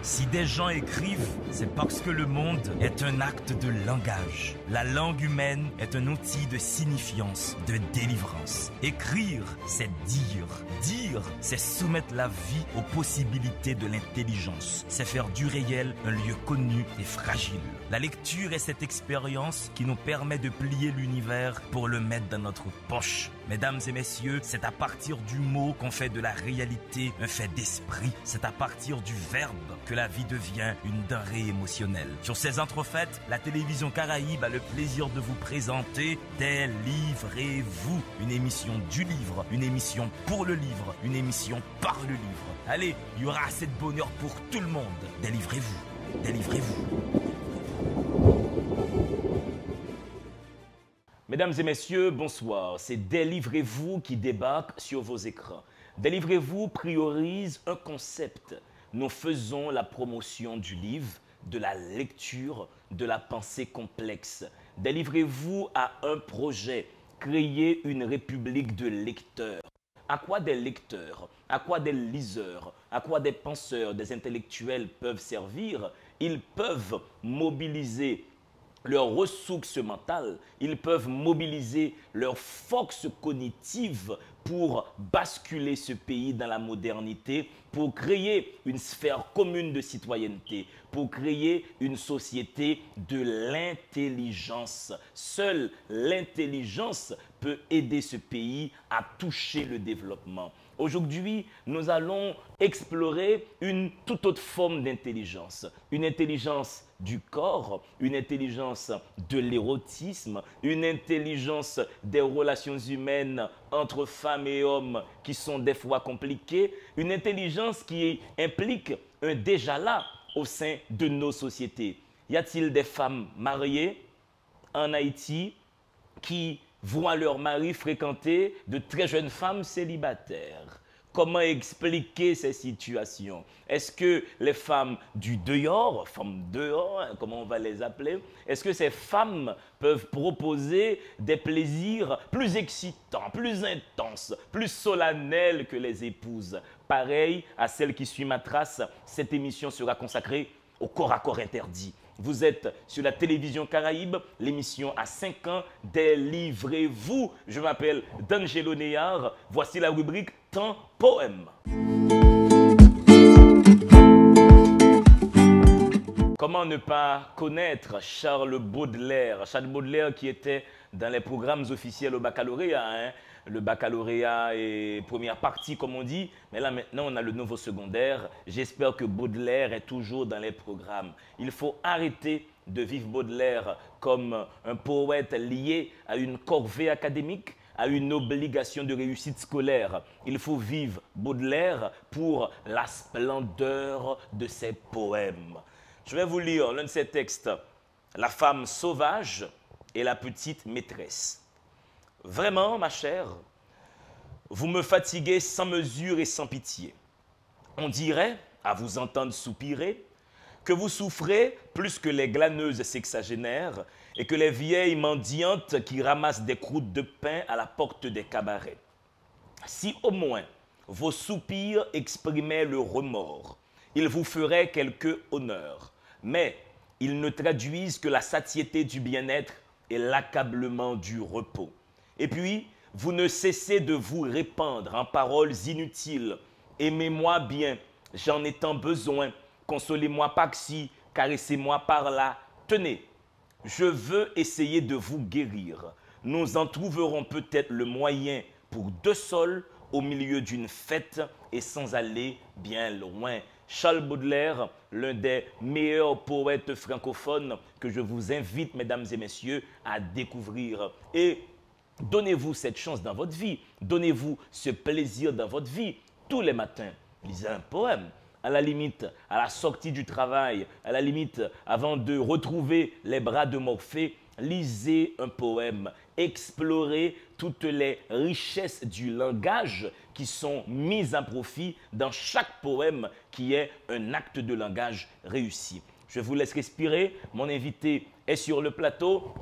Si des gens écrivent, c'est parce que le monde est un acte de langage. La langue humaine est un outil de signifiance, de délivrance. Écrire, c'est dire. Dire, c'est soumettre la vie aux possibilités de l'intelligence. C'est faire du réel un lieu connu et fragile. La lecture est cette expérience qui nous permet de plier l'univers pour le mettre dans notre poche. Mesdames et messieurs, c'est à partir du mot qu'on fait de la réalité un fait d'esprit. C'est à partir du verbe que la vie devient une denrée émotionnelle. Sur ces entrefaites, la télévision Caraïbe a le plaisir de vous présenter Délivrez-vous, une émission du livre, une émission pour le livre, une émission par le livre. Allez, il y aura assez de bonheur pour tout le monde. Délivrez-vous, délivrez-vous. Mesdames et messieurs, bonsoir. C'est Délivrez-vous qui débarque sur vos écrans. Délivrez-vous priorise un concept. Nous faisons la promotion du livre, de la lecture, de la pensée complexe. Délivrez-vous à un projet, créer une république de lecteurs. À quoi des lecteurs, à quoi des liseurs, à quoi des penseurs, des intellectuels peuvent servir? Ils peuvent mobiliser leurs ressources mentales, ils peuvent mobiliser leurs forces cognitives pour basculer ce pays dans la modernité, pour créer une sphère commune de citoyenneté, pour créer une société de l'intelligence. Seule l'intelligence peut aider ce pays à toucher le développement. Aujourd'hui, nous allons explorer une toute autre forme d'intelligence. Une intelligence du corps, une intelligence de l'érotisme, une intelligence des relations humaines entre femmes et hommes qui sont des fois compliquées, une intelligence qui implique un déjà-là au sein de nos sociétés. Y a-t-il des femmes mariées en Haïti qui voient leur mari fréquenter de très jeunes femmes célibataires? Comment expliquer ces situations? Est-ce que les femmes du dehors, comment on va les appeler, est-ce que ces femmes peuvent proposer des plaisirs plus excitants, plus intenses, plus solennels que les épouses? Pareil à celle qui suit ma trace, cette émission sera consacrée au corps à corps interdit. Vous êtes sur la télévision Caraïbe, l'émission à 5 ans, Délivrez-vous. Je m'appelle D'Angelo Neyard. Voici la rubrique Temps Poème. Comment ne pas connaître Charles Baudelaire? Charles Baudelaire qui était dans les programmes officiels au baccalauréat. Le baccalauréat est première partie, comme on dit. Mais là, maintenant, on a le nouveau secondaire. J'espère que Baudelaire est toujours dans les programmes. Il faut arrêter de vivre Baudelaire comme un poète lié à une corvée académique, à une obligation de réussite scolaire. Il faut vivre Baudelaire pour la splendeur de ses poèmes. Je vais vous lire l'un de ses textes. La femme sauvage et la petite maîtresse. Vraiment, ma chère, vous me fatiguez sans mesure et sans pitié. On dirait, à vous entendre soupirer, que vous souffrez plus que les glaneuses sexagénaires et que les vieilles mendiantes qui ramassent des croûtes de pain à la porte des cabarets. Si au moins vos soupirs exprimaient le remords, ils vous feraient quelque honneur. Mais ils ne traduisent que la satiété du bien-être et l'accablement du repos. Et puis, vous ne cessez de vous répandre en paroles inutiles. Aimez-moi bien, j'en ai tant besoin. Consolez-moi par-ci, caressez-moi par-là. Tenez, je veux essayer de vous guérir. Nous en trouverons peut-être le moyen pour deux sols au milieu d'une fête et sans aller bien loin. Charles Baudelaire, l'un des meilleurs poètes francophones que je vous invite, mesdames et messieurs, à découvrir. Et donnez-vous cette chance dans votre vie. Donnez-vous ce plaisir dans votre vie. Tous les matins, lisez un poème. À la limite, à la sortie du travail, à la limite, avant de retrouver les bras de Morphée, lisez un poème. Explorez toutes les richesses du langage qui sont mises à profit dans chaque poème qui est un acte de langage réussi. Je vous laisse respirer. Mon invité est sur le plateau.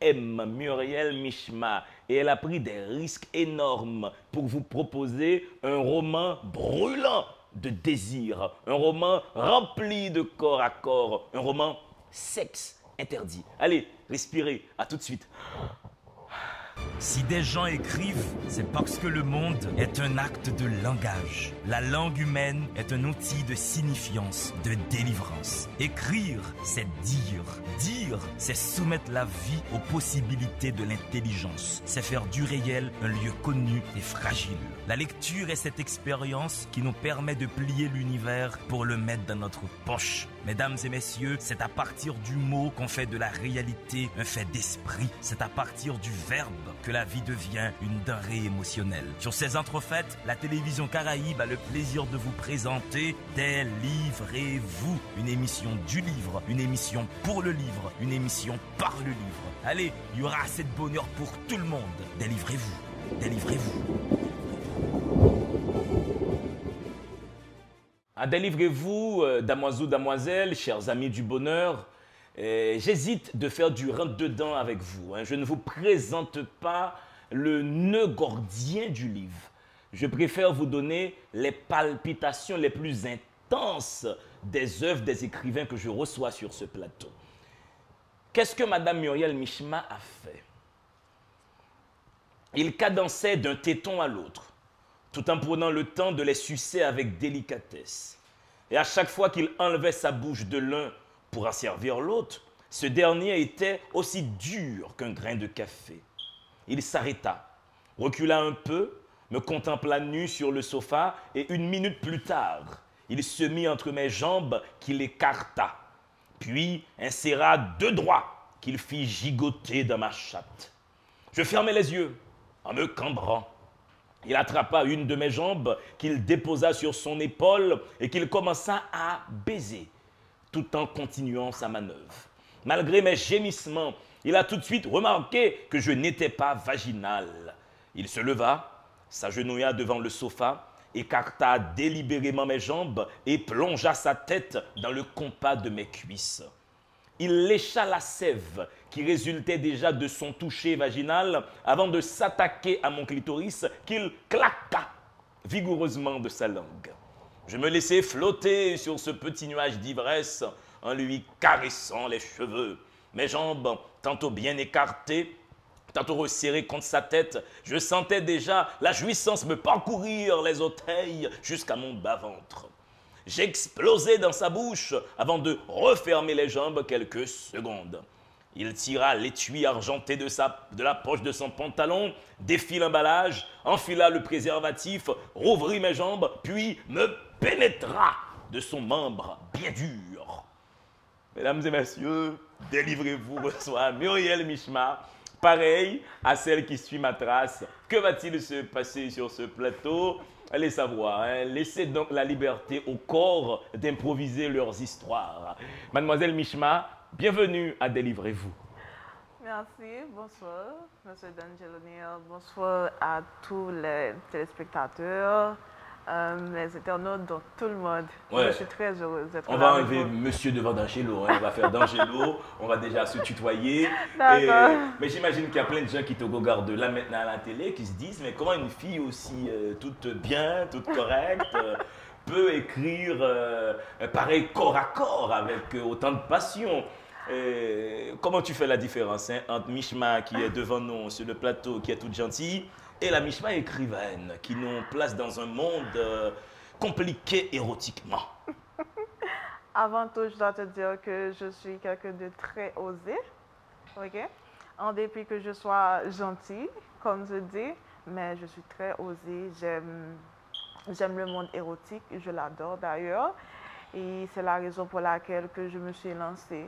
Muriel Mishma, et elle a pris des risques énormes pour vous proposer un roman brûlant de désir, un roman rempli de corps à corps, un roman sexe interdit. Allez, respirez, à tout de suite. Si des gens écrivent, c'est parce que le monde est un acte de langage. La langue humaine est un outil de signifiance, de délivrance. Écrire, c'est dire. Dire, c'est soumettre la vie aux possibilités de l'intelligence. C'est faire du réel un lieu connu et fragile. La lecture est cette expérience qui nous permet de plier l'univers pour le mettre dans notre poche. Mesdames et messieurs, c'est à partir du mot qu'on fait de la réalité un fait d'esprit. C'est à partir du verbe que la vie devient une denrée émotionnelle. Sur ces entrefaites, la télévision Caraïbe a le plaisir de vous présenter Délivrez-vous, une émission du livre, une émission pour le livre, une émission par le livre. Allez, il y aura assez de bonheur pour tout le monde. Délivrez-vous, délivrez-vous. Délivrez-vous, damoiseaux, damoiselles, chers amis du bonheur. J'hésite de faire du rentre-dedans avec vous. Je ne vous présente pas le nœud gordien du livre. Je préfère vous donner les palpitations les plus intenses des œuvres des écrivains que je reçois sur ce plateau. Qu'est-ce que Madame Muriel Mishma a fait? Il cadençait d'un téton à l'autre, tout en prenant le temps de les sucer avec délicatesse. Et à chaque fois qu'il enlevait sa bouche de l'un pour en servir l'autre, ce dernier était aussi dur qu'un grain de café. Il s'arrêta, recula un peu, me contempla nu sur le sofa et 1 minute plus tard, il se mit entre mes jambes qu'il écarta, puis inséra 2 doigts qu'il fit gigoter dans ma chatte. Je fermai les yeux en me cambrant. Il attrapa une de mes jambes qu'il déposa sur son épaule et qu'il commença à baiser, tout en continuant sa manœuvre. Malgré mes gémissements, il a tout de suite remarqué que je n'étais pas vaginal. Il se leva, s'agenouilla devant le sofa, écarta délibérément mes jambes et plongea sa tête dans le compas de mes cuisses. Il lécha la sève qui résultait déjà de son toucher vaginal avant de s'attaquer à mon clitoris qu'il claqua vigoureusement de sa langue. Je me laissai flotter sur ce petit nuage d'ivresse en lui caressant les cheveux. Mes jambes, tantôt bien écartées, tantôt resserrées contre sa tête, je sentais déjà la jouissance me parcourir les orteils jusqu'à mon bas-ventre. J'explosai dans sa bouche avant de refermer les jambes quelques secondes. Il tira l'étui argenté de la poche de son pantalon, défit l'emballage, enfila le préservatif, rouvrit mes jambes, puis me pénétra de son membre bien dur. Mesdames et messieurs, délivrez-vous, reçoit Muriel Mishma, pareil à celle qui suit ma trace. Que va-t-il se passer sur ce plateau? Allez savoir, laissez donc la liberté au corps d'improviser leurs histoires. Mademoiselle Mishma, bienvenue à Délivrez-vous. Merci, bonsoir, Monsieur D'Angelonir. Bonsoir à tous les téléspectateurs, les internautes, donc tout le monde. Ouais. Je suis très heureuse d'être là. On va enlever Monsieur devant d'Angelo, on va faire d'Angelo, on va déjà se tutoyer. D'accord. Mais j'imagine qu'il y a plein de gens qui te regardent là maintenant à la télé, qui se disent, mais comment une fille aussi toute bien, toute correcte, peut écrire pareil corps à corps avec autant de passion? Comment tu fais la différence entre Mishma qui est devant nous sur le plateau, qui est toute gentille, et la Mishma écrivaine qui nous place dans un monde compliqué érotiquement? Avant tout, je dois te dire que je suis quelqu'un de très osé, ok? En dépit que je sois gentille, comme je dis, mais je suis très osée. J'aime le monde érotique, je l'adore d'ailleurs. Et c'est la raison pour laquelle que je me suis lancée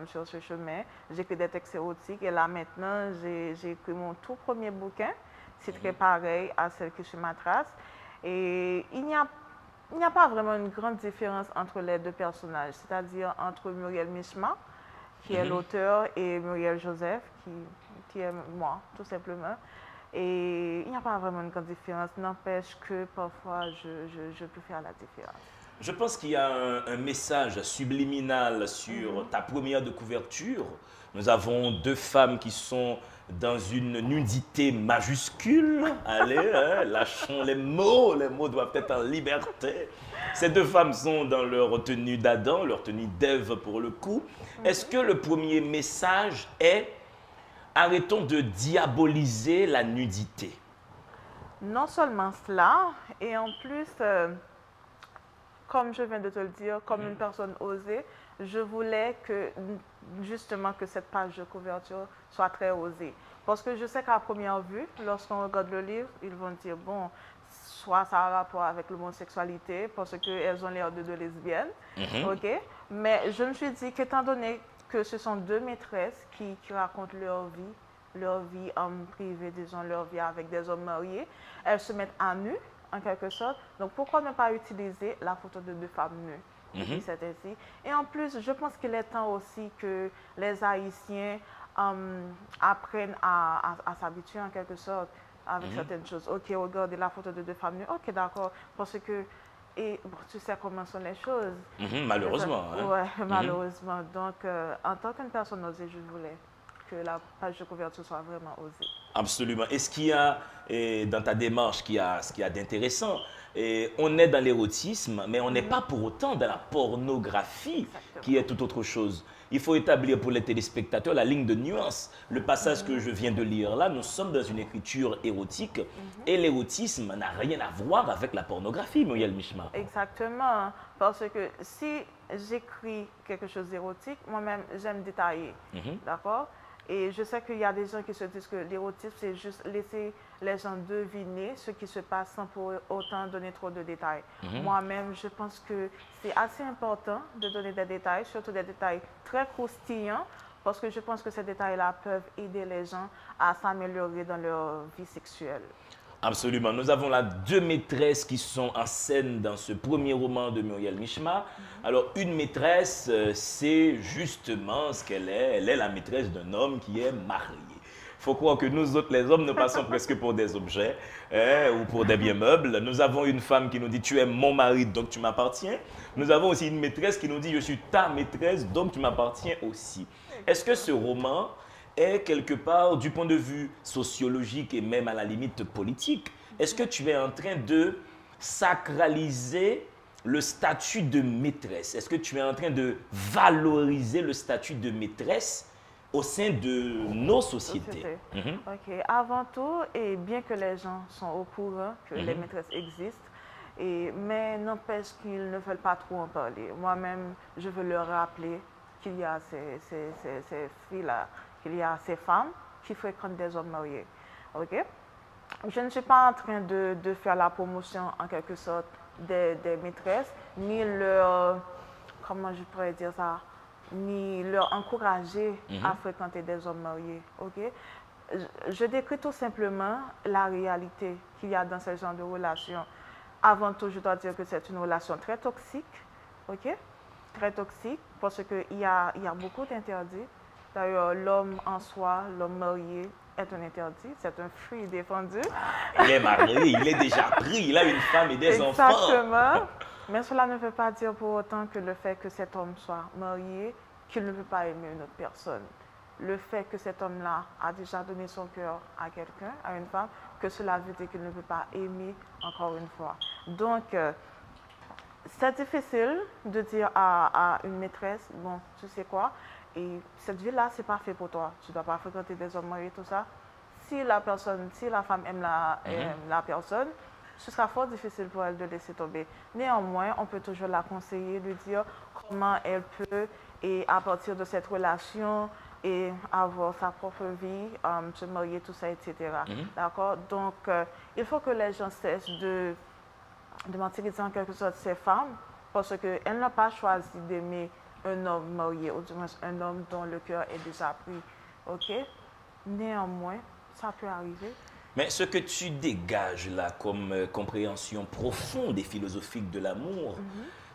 sur ce chemin. J'écris des textes érotiques et là maintenant, j'ai écrit mon tout premier bouquin. C'est très pareil à celle qui suit ma trace. Et il n'y a pas vraiment une grande différence entre les deux personnages, c'est-à-dire entre Muriel Mishma, qui est l'auteur, et Muriel Joseph, qui est moi, tout simplement. Et il n'y a pas vraiment une grande différence, n'empêche que parfois je peux faire la différence. Je pense qu'il y a un message subliminal sur ta première de couverture. Nous avons deux femmes qui sont dans une nudité majuscule. Allez, hein, lâchons les mots doivent être en liberté. Ces deux femmes sont dans leur tenue d'Adam, leur tenue d'Ève pour le coup. Est-ce que le premier message est arrêtons de diaboliser la nudité? Non seulement cela, et en plus, comme je viens de te le dire, comme une personne osée, je voulais que justement que cette page de couverture soit très osée. Parce que je sais qu'à première vue, lorsqu'on regarde le livre, ils vont dire, bon, soit ça a rapport avec l'homosexualité, parce qu'elles ont l'air de deux lesbiennes, ok? Mais je me suis dit qu'étant donné que ce sont deux maîtresses qui racontent leur vie privée, disons, leur vie avec des hommes mariés, elles se mettent à nu, en quelque sorte. Donc, pourquoi ne pas utiliser la photo de deux femmes nues? C'est ainsi. Et en plus, je pense qu'il est temps aussi que les Haïtiens apprennent à s'habituer, en quelque sorte, avec certaines choses. Ok, regardez la photo de deux femmes nues. Ok, d'accord. Parce que, et bon, tu sais comment sont les choses. Malheureusement. Oui, malheureusement. Donc, en tant qu'une personne osée, je voulais que la page de couverture soit vraiment osée. Absolument. Et ce qu'il y a dans ta démarche, ce qu'il y a d'intéressant, on est dans l'érotisme, mais on n'est pas pour autant dans la pornographie, qui est tout autre chose. Il faut établir pour les téléspectateurs la ligne de nuance. Le passage que je viens de lire là, nous sommes dans une écriture érotique et l'érotisme n'a rien à voir avec la pornographie, Muriel Mishma. Exactement, parce que si j'écris quelque chose d'érotique, moi-même, j'aime détailler, d'accord? Et je sais qu'il y a des gens qui se disent que l'érotisme, c'est juste laisser les gens deviner ce qui se passe sans pour autant donner trop de détails. Moi-même, je pense que c'est assez important de donner des détails, surtout des détails très croustillants, parce que je pense que ces détails-là peuvent aider les gens à s'améliorer dans leur vie sexuelle. Absolument. Nous avons là deux maîtresses qui sont en scène dans ce premier roman de Muriel Mishma. Alors, une maîtresse, c'est justement ce qu'elle est. Elle est la maîtresse d'un homme qui est marié. Il faut croire que nous autres, les hommes, nous passons presque pour des objets ou pour des biens meubles. Nous avons une femme qui nous dit « tu es mon mari, donc tu m'appartiens ». Nous avons aussi une maîtresse qui nous dit « je suis ta maîtresse, donc tu m'appartiens aussi ». Est-ce que ce roman est quelque part, du point de vue sociologique et même à la limite politique, est-ce que tu es en train de sacraliser le statut de maîtresse? Est-ce que tu es en train de valoriser le statut de maîtresse au sein de nos sociétés? Ok, avant tout, et bien que les gens sont au courant que les maîtresses existent, mais n'empêche qu'ils ne veulent pas trop en parler. Moi-même, je veux leur rappeler qu'il y a ces filles-là, qu'il y a ces femmes qui fréquentent des hommes mariés. Ok? Je ne suis pas en train de faire la promotion, en quelque sorte, des maîtresses, ni leur, comment je pourrais dire ça, ni leur encourager à fréquenter des hommes mariés. Ok? Je décris tout simplement la réalité qu'il y a dans ce genre de relation. Avant tout, je dois dire que c'est une relation très toxique. Ok? Très toxique, parce qu'il y a beaucoup d'interdits. D'ailleurs, l'homme en soi, l'homme marié, est un interdit, c'est un fruit défendu. Il est marié, il est déjà pris, il a une femme et des enfants. Exactement. Mais cela ne veut pas dire pour autant que le fait que cet homme soit marié, qu'il ne peut pas aimer une autre personne. Le fait que cet homme-là a déjà donné son cœur à quelqu'un, à une femme, que cela veut dire qu'il ne peut pas aimer encore une fois. Donc, c'est difficile de dire à une maîtresse, bon, tu sais quoi, et cette vie-là, c'est pas fait pour toi. Tu ne dois pas fréquenter des hommes mariés, tout ça. Si la femme aime la personne, ce sera fort difficile pour elle de laisser tomber. Néanmoins, on peut toujours la conseiller, lui dire comment elle peut, et à partir de cette relation, et avoir sa propre vie, se marier, tout ça, etc. D'accord? Donc, il faut que les gens cessent de martyriser en quelque sorte ces femmes, parce qu'elles n'ont pas choisi d'aimer un homme marié, ou du moins un homme dont le cœur est déjà pris. OK? Néanmoins, ça peut arriver. Mais ce que tu dégages là comme compréhension profonde et philosophique de l'amour,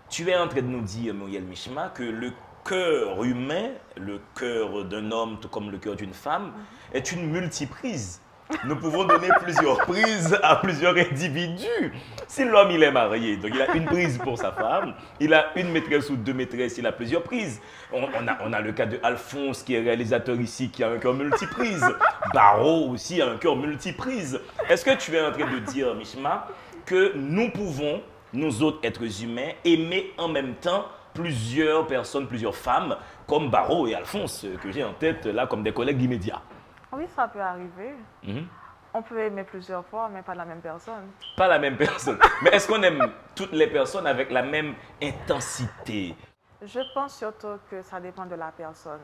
tu es en train de nous dire, Muriel Mishma, que le cœur humain, le cœur d'un homme, tout comme le cœur d'une femme, est une multiprise. nous pouvons donner plusieurs prises à plusieurs individus. Si l'homme il est marié, donc il a une prise pour sa femme, il a une maîtresse ou deux maîtresses, il a plusieurs prises. On a le cas de Alphonse qui est réalisateur ici, qui a un cœur multiprise. Barreau aussi a un cœur multiprise. Est-ce que tu es en train de dire, Mishma, que nous pouvons, nous autres êtres humains, aimer en même temps plusieurs personnes, plusieurs femmes, comme Barreau et Alphonse, que j'ai en tête là comme des collègues immédiats? Oui, ça peut arriver. Mhm. On peut aimer plusieurs fois, mais pas la même personne. Pas la même personne. Mais est-ce qu'on aime toutes les personnes avec la même intensité? Je pense surtout que ça dépend de la personne,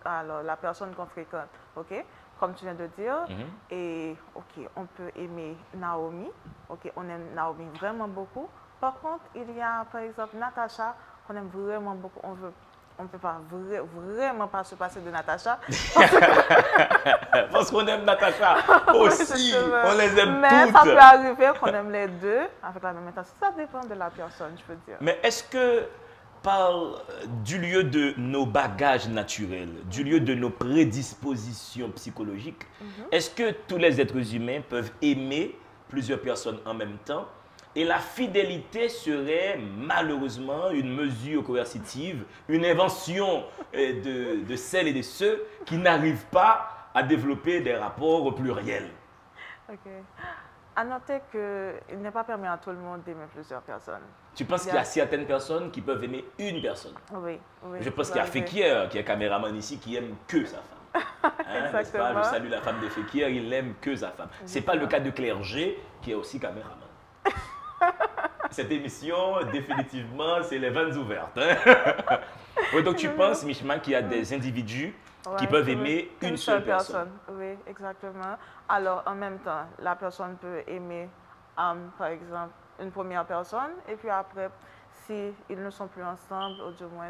alors la personne qu'on fréquente, ok? Comme tu viens de dire, et ok, on peut aimer Naomi, ok, on aime Naomi vraiment beaucoup. Par contre, il y a par exemple Natacha qu'on aime vraiment beaucoup, on ne peut pas vraiment pas se passer de Natacha. Parce qu'on aime Natacha aussi, on les aime mais toutes. Ça peut arriver qu'on aime les deux avec la même intensité. Ça dépend de la personne, je peux dire. Mais est-ce que du lieu de nos bagages naturels, du lieu de nos prédispositions psychologiques, est-ce que tous les êtres humains peuvent aimer plusieurs personnes en même temps? Et la fidélité serait malheureusement une mesure coercitive, une invention de celles et de ceux qui n'arrivent pas à développer des rapports pluriels. Ok. À noter qu'il n'est pas permis à tout le monde d'aimer plusieurs personnes. Tu penses qu'il y a certaines personnes qui peuvent aimer une personne? Oui, oui. Je pense qu'il y a Fekir, qui est caméraman ici, qui aime que sa femme. Hein, Exactement. pas? Je salue la femme de Fekir, il n'aime que sa femme. Ce n'est pas le cas de Claire G, qui est aussi caméraman. Cette émission, définitivement, c'est les vannes ouvertes. Hein? Ouais, donc tu penses, Mishma, qu'il y a des individus qui peuvent aimer une seule personne? Oui, exactement. Alors, en même temps, la personne peut aimer, par exemple, une première personne, et puis après, s'ils ne sont plus ensemble, ou du moins,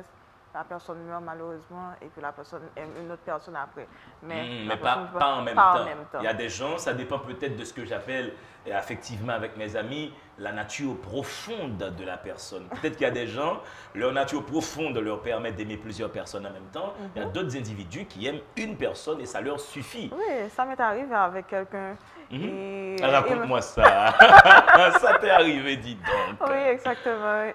la personne meurt malheureusement, et puis la personne aime une autre personne après. Mais pas en même temps. Il y a des gens, ça dépend peut-être de ce que j'appelle, effectivement avec mes amis, la nature profonde de la personne. Peut-être qu'il y a des gens, leur nature profonde leur permet d'aimer plusieurs personnes en même temps. Il y a d'autres individus qui aiment une personne et ça leur suffit. Oui, ça m'est arrivé avec quelqu'un. Raconte-moi ça. Ça t'est arrivé, dis donc. Oui, exactement.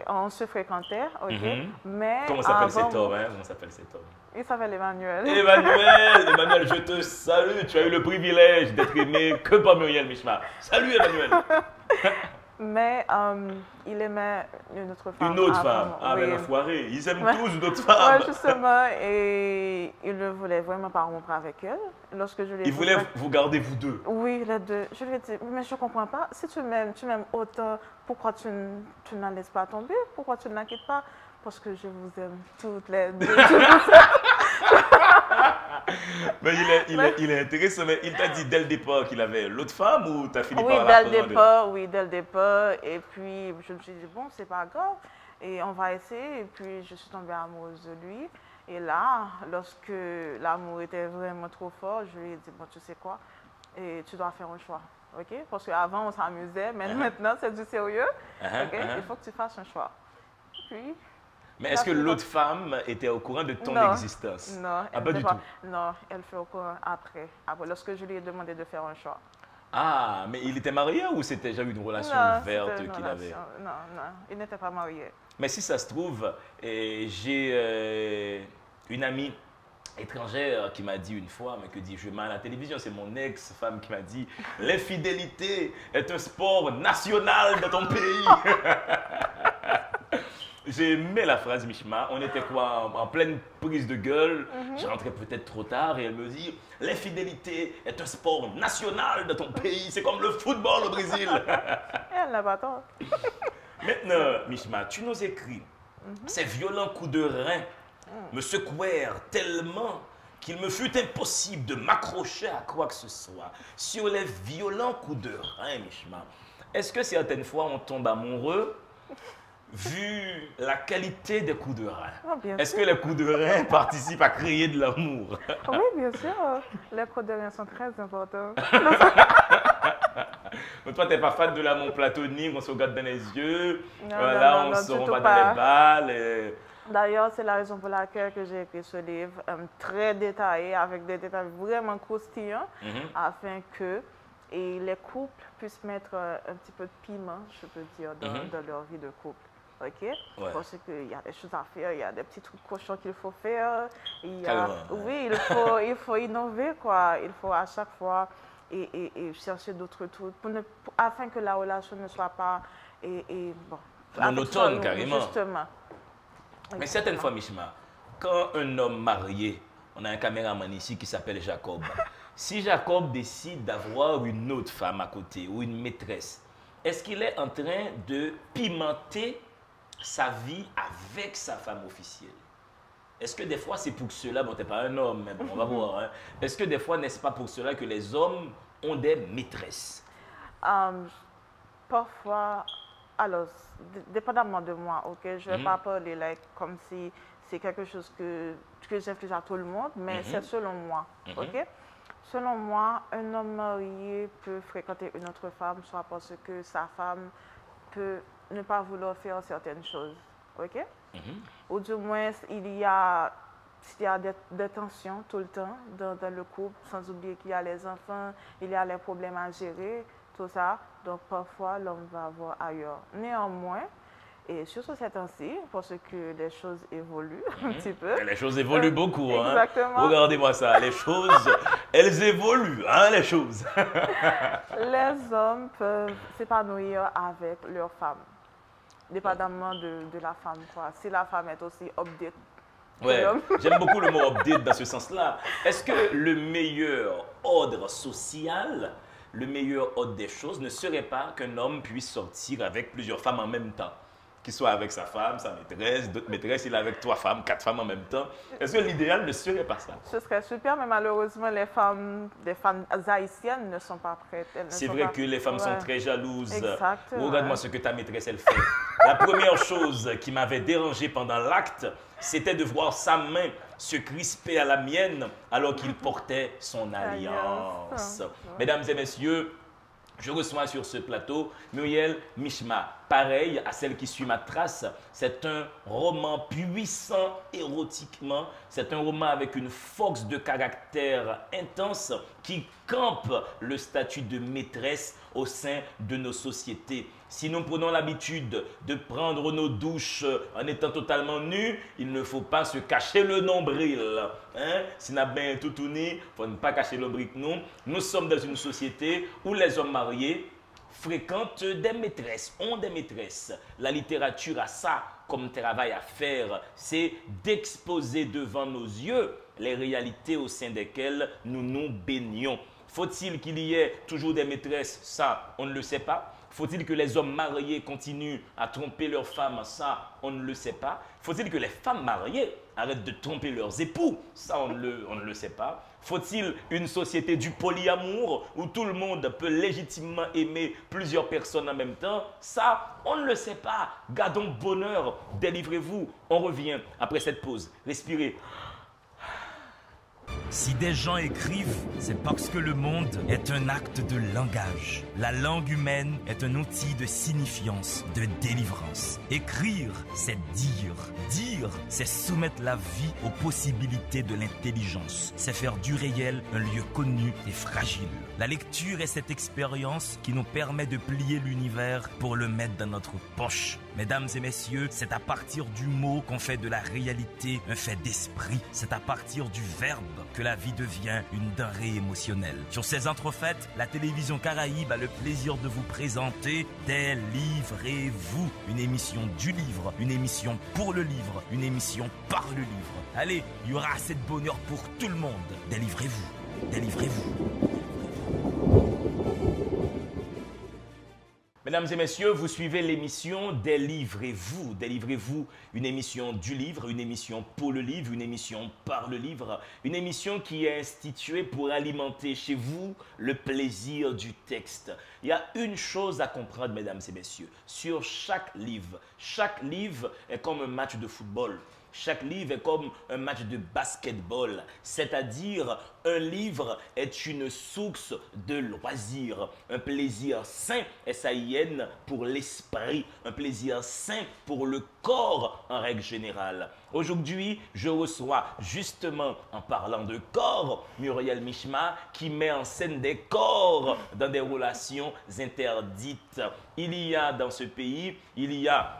On se fréquentait, ok. Mais comment s'appelle cet homme? Comment s'appelle cet homme? Il s'appelle Emmanuel. Emmanuel, je te salue. Tu as eu le privilège d'être aimé que par Muriel Mishma. Salut Emmanuel. Mais il aimait une autre femme. Une autre femme. Ah, mais l'enfoiré. Ils aiment tous d'autres femmes. Oui, justement. Et il ne voulait vraiment pas rompre avec elle. Lorsque je lui ai il voulait vous garder vous deux? Oui, les deux. Je lui ai dit, mais je ne comprends pas. Si tu m'aimes autant, pourquoi tu ne la laisses pas tomber? Pourquoi tu ne la quittes pas? Parce que je vous aime toutes les deux. Mais il est intéressant, mais il t'a dit dès le départ qu'il avait l'autre femme ou tu as fini par Oui, dès le départ. Et puis, je me suis dit, bon, c'est pas grave. Et on va essayer. Et puis, je suis tombée amoureuse de lui. Et là, lorsque l'amour était vraiment trop fort, je lui ai dit, bon, tu sais quoi, et tu dois faire un choix. OK? Parce qu'avant, on s'amusait, mais maintenant, c'est du sérieux. OK? Il faut que tu fasses un choix. Puis... Mais est-ce que l'autre femme était au courant de ton existence? Non, pas du tout. Non, elle fait au courant après, lorsque je lui ai demandé de faire un choix. Ah, mais il était marié ou c'était déjà une relation ouverte qu'il avait? Non, il n'était pas marié. Mais si ça se trouve, j'ai une amie étrangère qui m'a dit une fois, mais que dis-je à la télévision, c'est mon ex-femme qui m'a dit « L'infidélité est un sport national de ton pays !» J'ai aimé la phrase, Mishma. On était quoi, en pleine prise de gueule. Je rentrais peut-être trop tard et elle me dit « L'infidélité est un sport national de ton pays. C'est comme le football au Brésil. » Elle n'a pas tort. Maintenant, Mishma, tu nous écris. Ces violents coups de rein me secouèrent tellement qu'il me fut impossible de m'accrocher à quoi que ce soit. Sur les violents coups de rein, Mishma, est-ce que certaines fois on tombe amoureux vu la qualité des coups de rein? Est-ce que les coups de rein participent à créer de l'amour? Oui, bien sûr. Les coups de rein sont très importants. Donc toi, tu n'es pas fan de l'amour platonique, on se regarde dans les yeux, on se rebat dans les balles. D'ailleurs, c'est la raison pour laquelle que j'ai écrit ce livre très détaillé, avec des détails vraiment croustillants, afin que les couples puissent mettre un petit peu de piment, je peux dire, dans leur vie de couple. OK? Ouais. Parce qu'il y a des choses à faire, il y a des petits trucs cochons qu'il faut faire. Carrément, oui, il faut innover, quoi. Il faut à chaque fois et chercher d'autres trucs afin que la relation ne soit pas bon, monotone, carrément. Justement. Mais certaines fois, Mishma, quand un homme marié, on a un caméraman ici qui s'appelle Jacob, si Jacob décide d'avoir une autre femme à côté ou une maîtresse, est-ce qu'il est en train de pimenter sa vie avec sa femme officielle? Est-ce que des fois c'est pour cela, bon t'es pas un homme, mais bon, on va voir, hein. Est-ce que des fois n'est-ce pas pour cela que les hommes ont des maîtresses? Parfois, alors, dépendamment de moi, ok, je ne vais pas parler comme si c'est quelque chose que j'inflige à tout le monde, mais c'est selon moi, ok? Selon moi, un homme marié peut fréquenter une autre femme, soit parce que sa femme peut ne pas vouloir faire certaines choses, ok? Ou du moins, il y a des tensions tout le temps dans le couple, sans oublier qu'il y a les enfants, il y a les problèmes à gérer, tout ça. Donc, parfois, l'homme va voir ailleurs. Néanmoins, et surtout ces temps-ci, parce que les choses évoluent un petit peu. Les choses évoluent beaucoup. Exactement. Hein? Regardez-moi ça, les choses, elles évoluent, hein, les choses. Les hommes peuvent s'épanouir avec leur femme, dépendamment de la femme, quoi. Si la femme est aussi update. Ouais, j'aime beaucoup le mot update dans ce sens-là. Est-ce que le meilleur ordre social, le meilleur ordre des choses ne serait pas qu'un homme puisse sortir avec plusieurs femmes en même temps? Qu'il soit avec sa femme, sa maîtresse, d'autres maîtresses, il est avec 3 femmes, 4 femmes en même temps. Est-ce que l'idéal ne serait pas ça? Ce serait super, mais malheureusement, les femmes haïtiennes ne sont pas prêtes. C'est vrai que les femmes sont très jalouses. Exactement. Regarde-moi ce que ta maîtresse, elle fait. La première chose qui m'avait dérangé pendant l'acte, c'était de voir sa main se crisper à la mienne alors qu'il portait son alliance. Mesdames et messieurs, je reçois sur ce plateau Muriel Mishma. Pareil à celle qui suit ma trace, c'est un roman puissant érotiquement. C'est un roman avec une force de caractère intense qui campe le statut de maîtresse au sein de nos sociétés. Si nous prenons l'habitude de prendre nos douches en étant totalement nus, il ne faut pas se cacher le nombril. Hein? Si nous avons bien tout tourné, il faut ne pas cacher le nombril. Nous sommes dans une société où les hommes mariés fréquentent des maîtresses, ont des maîtresses. La littérature a ça comme travail à faire, c'est d'exposer devant nos yeux les réalités au sein desquelles nous nous baignons. Faut-il qu'il y ait toujours des maîtresses? Ça, on ne le sait pas. Faut-il que les hommes mariés continuent à tromper leurs femmes? Ça, on ne le sait pas. Faut-il que les femmes mariées arrêtent de tromper leurs époux? Ça, on ne le sait pas. Faut-il une société du polyamour où tout le monde peut légitimement aimer plusieurs personnes en même temps? Ça, on ne le sait pas. Gardons bonheur, délivrez-vous. On revient après cette pause. Respirez. Si des gens écrivent, c'est parce que le monde est un acte de langage. La langue humaine est un outil de signifiance, de délivrance. Écrire, c'est dire. Dire, c'est soumettre la vie aux possibilités de l'intelligence. C'est faire du réel un lieu connu et fragile. La lecture est cette expérience qui nous permet de plier l'univers pour le mettre dans notre poche. Mesdames et messieurs, c'est à partir du mot qu'on fait de la réalité un fait d'esprit. C'est à partir du verbe que la vie devient une denrée émotionnelle. Sur ces entrefaites, la télévision Caraïbe a le plaisir de vous présenter Délivrez-vous, une émission du livre, une émission pour le livre, une émission par le livre. Allez, il y aura assez de bonheur pour tout le monde. Délivrez-vous, délivrez-vous. Mesdames et messieurs, vous suivez l'émission Délivrez-vous. Délivrez-vous, une émission du livre, une émission pour le livre, une émission par le livre, une émission qui est instituée pour alimenter chez vous le plaisir du texte. Il y a une chose à comprendre, mesdames et messieurs, sur chaque livre est comme un match de football. Chaque livre est comme un match de basketball, c'est-à-dire un livre est une source de loisirs, un plaisir sain, S-A-I-N, pour l'esprit, un plaisir sain pour le corps en règle générale. Aujourd'hui, je reçois justement, en parlant de corps, Muriel Mishma qui met en scène des corps dans des relations interdites. Il y a dans ce pays, il y a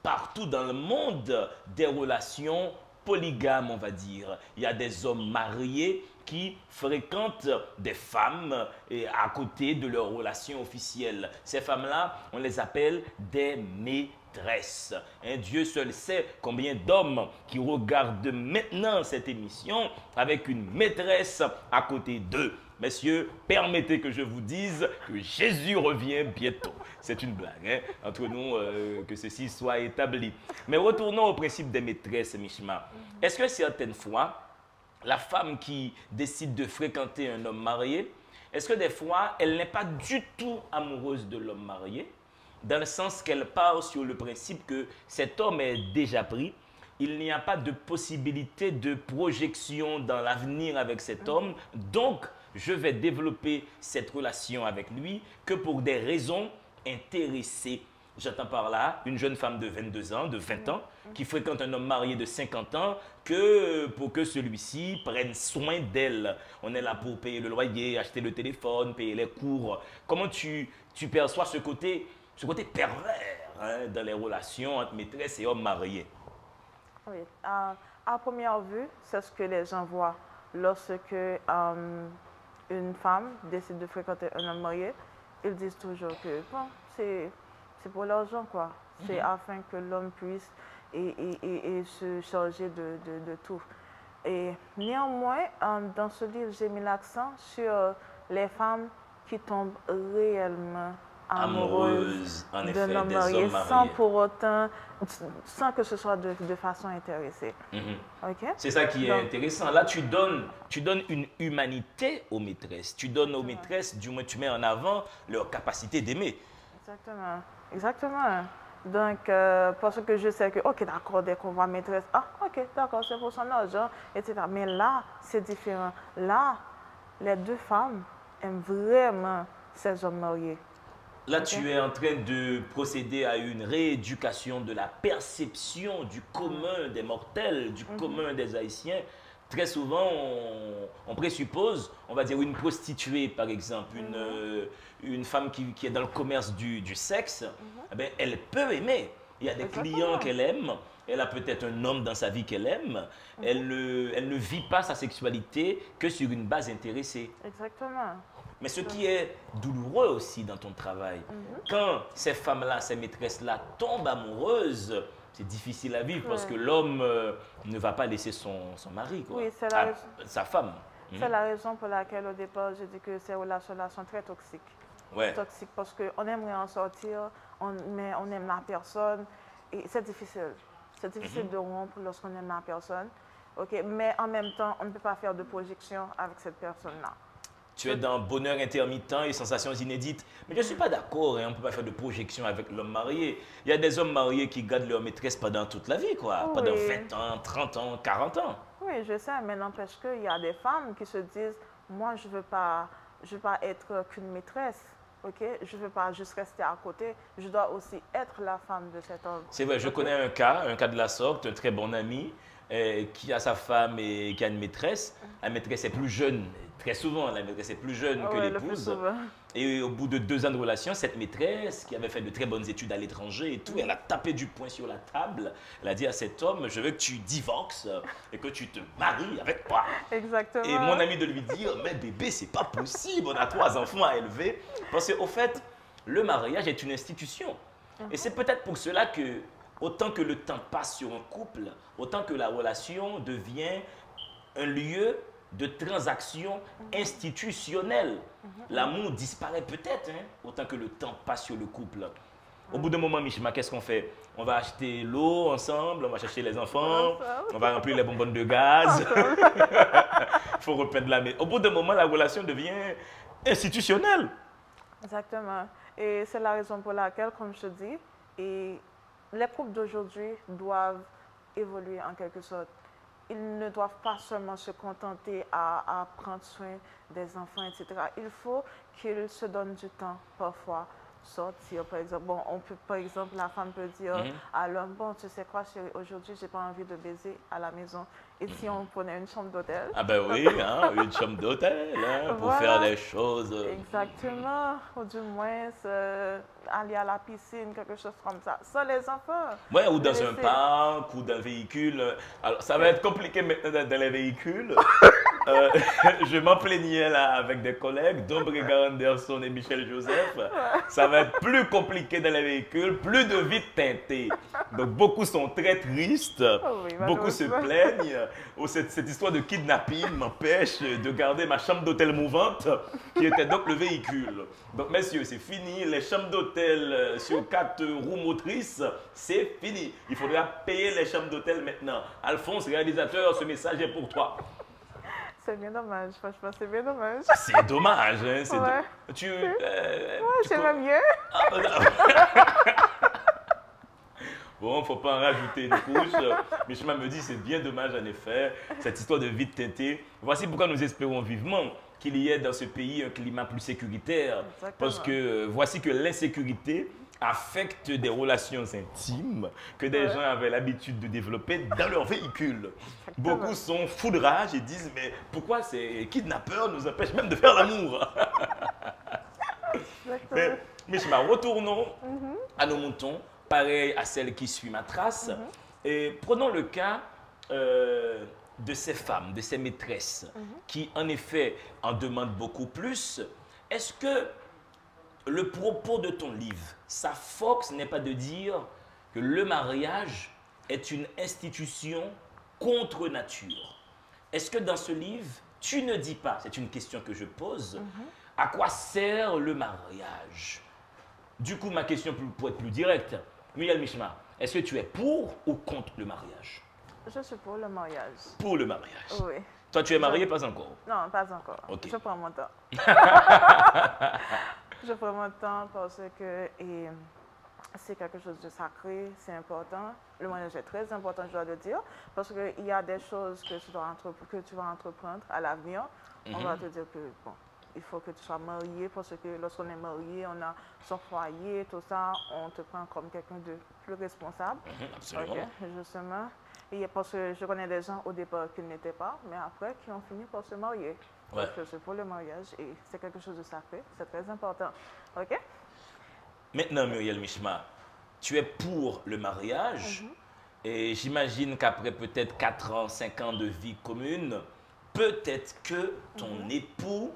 partout dans le monde des relations polygames, on va dire. Il y a des hommes mariés qui fréquentent des femmes et à côté de leurs relations officielles. Ces femmes-là, on les appelle des maîtresses. Dieu seul sait combien d'hommes qui regardent maintenant cette émission avec une maîtresse à côté d'eux. Messieurs, permettez que je vous dise que Jésus revient bientôt. C'est une blague, hein, entre nous, que ceci soit établi. Mais retournons au principe des maîtresses, Mishma. Est-ce que certaines fois, la femme qui décide de fréquenter un homme marié, est-ce que des fois, elle n'est pas du tout amoureuse de l'homme marié, dans le sens qu'elle part sur le principe que cet homme est déjà pris, il n'y a pas de possibilité de projection dans l'avenir avec cet homme, donc je vais développer cette relation avec lui que pour des raisons intéressées. J'entends par là une jeune femme de 22 ans, de 20 ans, qui fréquente un homme marié de 50 ans pour que celui-ci prenne soin d'elle. On est là pour payer le loyer, acheter le téléphone, payer les cours. Comment tu perçois ce côté pervers dans les relations entre maîtresse et homme marié? Oui, à première vue, c'est ce que les gens voient lorsque une femme décide de fréquenter un homme marié. Ils disent toujours que bon, c'est pour l'argent, quoi. C'est afin que l'homme puisse et se charger de tout. Et néanmoins, dans ce livre, j'ai mis l'accent sur les femmes qui tombent réellement amoureuses en effet, d'un homme des marié, hommes mariés. sans pour autant, sans que ce soit de façon intéressée. Okay? C'est ça qui est intéressant. Là, tu donnes une humanité aux maîtresses. Tu donnes aux maîtresses, du moins tu mets en avant leur capacité d'aimer. Exactement. Exactement. Donc, parce que je sais que, ok, d'accord, dès qu'on voit maîtresse, ah, ok, d'accord, c'est pour son argent, etc. Mais là, c'est différent. Là, les deux femmes aiment vraiment ces hommes mariés. Là, tu es en train de procéder à une rééducation de la perception du commun des mortels, du commun des Haïtiens. Très souvent, on présuppose, on va dire une prostituée par exemple, une femme qui est dans le commerce du sexe, eh bien, elle peut aimer. Il y a des clients qu'elle aime, elle a peut-être un homme dans sa vie qu'elle aime, elle ne vit pas sa sexualité que sur une base intéressée. Exactement. Mais ce qui est douloureux aussi dans ton travail, quand ces femmes-là, ces maîtresses-là tombent amoureuses, c'est difficile à vivre parce que l'homme ne va pas laisser son mari, quoi, oui, c'est sa femme. C'est la raison pour laquelle au départ, je dis que ces relations-là sont très toxiques. Ouais. Toxiques parce qu'on aimerait en sortir, mais on aime la personne et c'est difficile. C'est difficile de rompre lorsqu'on aime la personne. Okay? Mais en même temps, on ne peut pas faire de projection avec cette personne-là. Tu es dans bonheur intermittent et sensations inédites. Mais je ne suis pas d'accord, hein, on ne peut pas faire de projection avec l'homme marié. Il y a des hommes mariés qui gardent leur maîtresse pendant toute la vie, quoi. Oui. Pendant 20 ans, 30 ans, 40 ans. Oui, je sais, mais n'empêche qu'il y a des femmes qui se disent, moi, je ne veux pas être qu'une maîtresse. Okay? Je ne veux pas juste rester à côté, je dois aussi être la femme de cet homme. C'est vrai, je connais un cas de la sorte, un très bon ami qui a sa femme et qui a une maîtresse. La maîtresse est plus jeune, très souvent la maîtresse est plus jeune que l'épouse. Et au bout de 2 ans de relation, cette maîtresse qui avait fait de très bonnes études à l'étranger et tout, elle a tapé du poing sur la table. Elle a dit à cet homme, je veux que tu divorces et que tu te maries avec moi. Exactement. Et mon ami de lui dire, mais bébé, c'est pas possible, on a 3 enfants à élever. Parce qu'au fait, le mariage est une institution. Et c'est peut-être pour cela que, autant que le temps passe sur un couple, autant que la relation devient un lieu de transaction institutionnelle. L'amour disparaît peut-être, hein, autant que le temps passe sur le couple. Au bout d'un moment, Mishma, qu'est-ce qu'on fait? On va acheter l'eau ensemble, on va chercher les enfants, on va remplir les bonbonnes de gaz. Il faut repeindre la maison. Au bout d'un moment, la relation devient institutionnelle. Exactement. Et c'est la raison pour laquelle, comme je te dis, et les couples d'aujourd'hui doivent évoluer en quelque sorte. Ils ne doivent pas seulement se contenter à prendre soin des enfants, etc. Il faut qu'ils se donnent du temps parfois. Sortir, par exemple. Bon, on peut, par exemple, la femme peut dire à l'homme, bon, tu sais quoi, chérie, aujourd'hui, j'ai pas envie de baiser à la maison. Et si on prenait une chambre d'hôtel? Ah ben oui, hein, une chambre d'hôtel hein, pour Voilà. faire des choses. Exactement. Ou du moins, aller à la piscine, quelque chose comme ça. Ça, les enfants. Ouais, ou dans les un laisser. parc, ou dans un véhicule. Alors, ça va être compliqué maintenant dans les véhicules. Euh, je m'en plaignais là avec des collègues, Dom Brigard Anderson et Michel Joseph. Ça va être plus compliqué dans les véhicules, plus de vitres teintées. Donc, beaucoup sont très tristes, Oh oui, beaucoup se malheureusement. plaignent. Oh, cette histoire de kidnapping m'empêche de garder ma chambre d'hôtel mouvante, qui était donc le véhicule. Donc, messieurs, c'est fini. Les chambres d'hôtel sur 4 roues motrices, c'est fini. Il faudra payer les chambres d'hôtel maintenant. Alphonse, réalisateur, ce message est pour toi. C'est bien dommage, franchement, c'est bien dommage. C'est dommage, hein? Ouais. Tu, J'aimerais mieux. Bon, faut pas en rajouter une couche. Mishma me dit c'est bien dommage en effet, cette histoire de vide teintée. Voici pourquoi nous espérons vivement qu'il y ait dans ce pays un climat plus sécuritaire. Exactement. Parce que voici que l'insécurité affecte des relations intimes que des gens avaient l'habitude de développer dans leur véhicule. Beaucoup sont foudrages et disent mais pourquoi ces kidnappeurs nous empêchent même de faire l'amour? Exactement. Mishma, retournons à nos moutons, pareil à celle qui suit ma trace. Et prenons le cas de ces femmes, de ces maîtresses, qui en effet en demandent beaucoup plus. Est-ce que le propos de ton livre, sa force n'est pas de dire que le mariage est une institution contre nature? Est-ce que dans ce livre, tu ne dis pas, c'est une question que je pose, à quoi sert le mariage? Du coup, ma question pour être plus directe, Muriel Mishma, est-ce que tu es pour ou contre le mariage? Je suis pour le mariage. Pour le mariage. Oui. Toi, tu es marié, pas encore? Non, pas encore. Ok. Je prends mon temps. Je prends mon temps parce que c'est quelque chose de sacré, c'est important. Le mariage est très important, je dois le dire, parce qu'il y a des choses que tu vas entreprendre à l'avenir. On va te dire que, bon, il faut que tu sois marié, parce que lorsqu'on est marié, on a son foyer, tout ça, on te prend comme quelqu'un de plus responsable. Absolument. Ok, justement. Et parce que je connais des gens au départ qui n'étaient pas, mais après qui ont fini par se marier. Ouais. Parce que c'est pour le mariage et c'est quelque chose de sacré, c'est très important. Ok? Maintenant, Muriel Mishma, tu es pour le mariage et j'imagine qu'après peut-être 4 ans, 5 ans de vie commune, peut-être que ton époux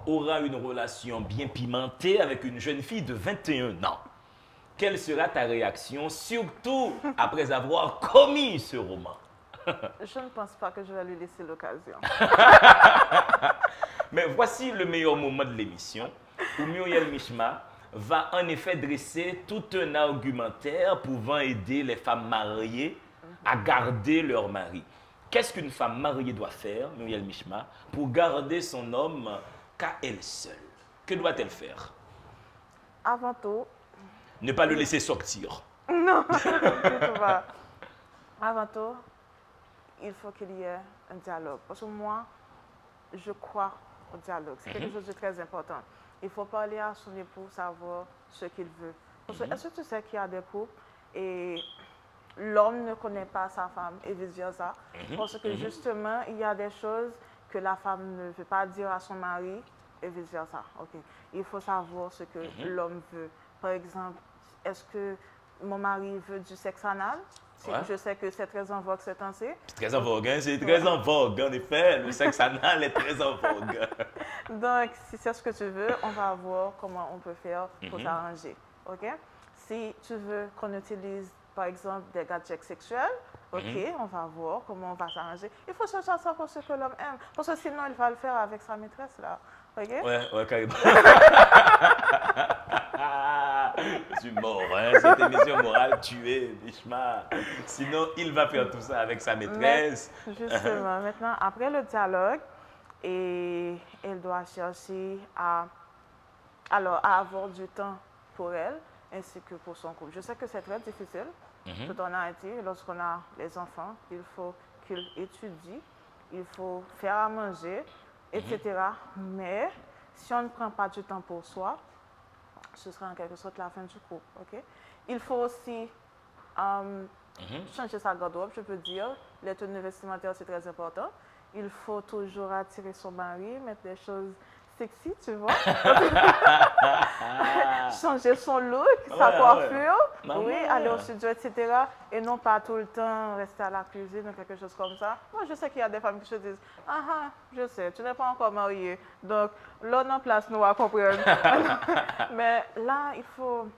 aura une relation bien pimentée avec une jeune fille de 21 ans. Quelle sera ta réaction, surtout après avoir commis ce roman? Je ne pense pas que je vais lui laisser l'occasion. Mais voici le meilleur moment de l'émission où Muriel Mishma va en effet dresser tout un argumentaire pouvant aider les femmes mariées à garder leur mari. Qu'est-ce qu'une femme mariée doit faire, Muriel Mishma, pour garder son homme qu'à elle seule? Que doit-elle faire? Avant tout, Ne pas le laisser sortir. non, du tout pas. Avant tout, il faut qu'il y ait un dialogue. Parce que moi, je crois au dialogue. C'est quelque chose de très important. Il faut parler à son époux, savoir ce qu'il veut. Parce que est-ce que tu sais qu'il y a des couples et l'homme ne connaît pas sa femme et vice-versa? Parce que justement, il y a des choses que la femme ne veut pas dire à son mari et vice-versa. Okay. Il faut savoir ce que l'homme veut. Par exemple, est-ce que mon mari veut du sexe anal? Ouais. Je sais que c'est très en vogue ces temps-ci. C'est très en vogue, hein? C'est très en vogue, en effet. Le sexe anal est très en vogue. Donc, si c'est ce que tu veux, on va voir comment on peut faire pour s'arranger. OK? Si tu veux qu'on utilise, par exemple, des gadgets sexuels, OK, on va voir comment on va s'arranger. Il faut chercher ça pour ce que l'homme aime. Parce que sinon, il va le faire avec sa maîtresse, là. OK? Ouais, carrément. Je suis mort, hein? Cette émission morale tuée, Mishma. Sinon, il va faire tout ça avec sa maîtresse. Mais, justement, maintenant, après le dialogue, et elle doit chercher à avoir du temps pour elle, ainsi que pour son couple. Je sais que c'est très difficile, Tout en Haïti, lorsqu'on a les enfants, il faut qu'ils étudient, il faut faire à manger, etc. Mais si on ne prend pas du temps pour soi, ce sera en quelque sorte la fin du couple. Ok? Il faut aussi changer sa garde-robe, je peux dire. Les tenues vestimentaires, c'est très important. Il faut toujours attirer son mari, mettre des choses sexy, tu vois. Changer son look, sa coiffure, oui, aller au studio, etc. Et non pas tout le temps rester à la cuisine ou quelque chose comme ça. Moi, je sais qu'il y a des femmes qui se disent, ah, je sais, tu n'es pas encore mariée, donc l'on en place nous à comprendre. Mais là, il faut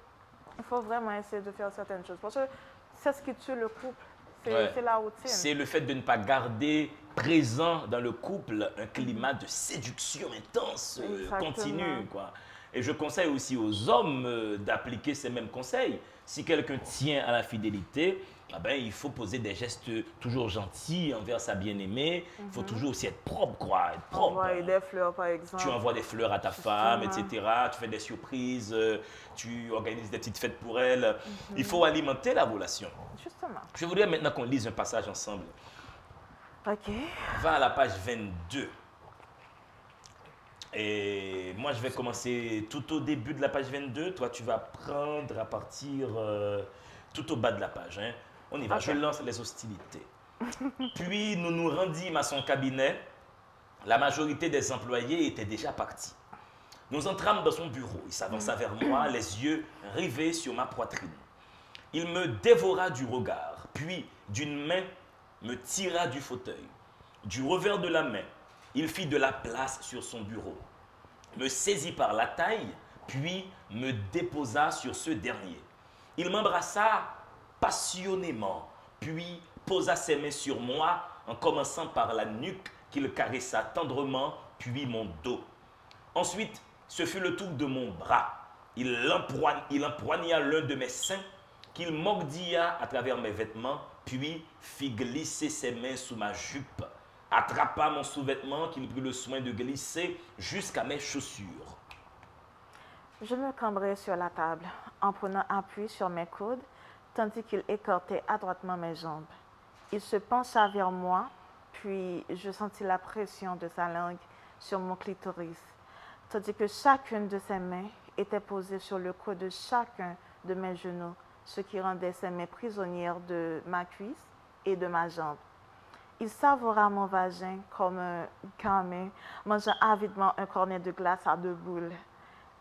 vraiment essayer de faire certaines choses parce que c'est ce qui tue le couple. C'est la routine. C'est le fait de ne pas garder présent dans le couple un climat de séduction intense, continue, quoi. Et je conseille aussi aux hommes d'appliquer ces mêmes conseils. Si quelqu'un tient à la fidélité, ah ben, il faut poser des gestes toujours gentils envers sa bien-aimée. Il faut toujours aussi être propre, quoi. Être propre. Envoyer des fleurs, par exemple. Tu envoies des fleurs à ta femme, etc. Tu fais des surprises, tu organises des petites fêtes pour elle. Il faut alimenter la relation. Justement. Je voudrais maintenant qu'on lise un passage ensemble. OK. Va à la page 22. Et moi, je vais commencer tout au début de la page 22. Toi, tu vas prendre à partir tout au bas de la page. Hein. On y va. Okay. Je lance les hostilités. Puis, nous nous rendîmes à son cabinet. La majorité des employés étaient déjà partis. Nous entrâmes dans son bureau. Il s'avança vers moi, les yeux rivés sur ma poitrine. Il me dévora du regard, puis d'une main me tira du fauteuil. Du revers de la main, il fit de la place sur son bureau, me saisit par la taille, puis me déposa sur ce dernier. Il m'embrassa passionnément, puis posa ses mains sur moi en commençant par la nuque qu'il caressa tendrement, puis mon dos. Ensuite, ce fut le tour de mon bras. Il empoigna l'un de mes seins, qu'il mordilla à travers mes vêtements, puis fit glisser ses mains sous ma jupe, attrapa mon sous-vêtement qu'il prit le soin de glisser jusqu'à mes chaussures. Je me cambrai sur la table en prenant appui sur mes coudes, tandis qu'il écartait adroitement mes jambes. Il se pencha vers moi, puis je sentis la pression de sa langue sur mon clitoris, tandis que chacune de ses mains était posée sur le coude de chacun de mes genoux, ce qui rendait ses mains prisonnières de ma cuisse et de ma jambe. Il savora mon vagin comme un gamin mangeant avidement un cornet de glace à 2 boules.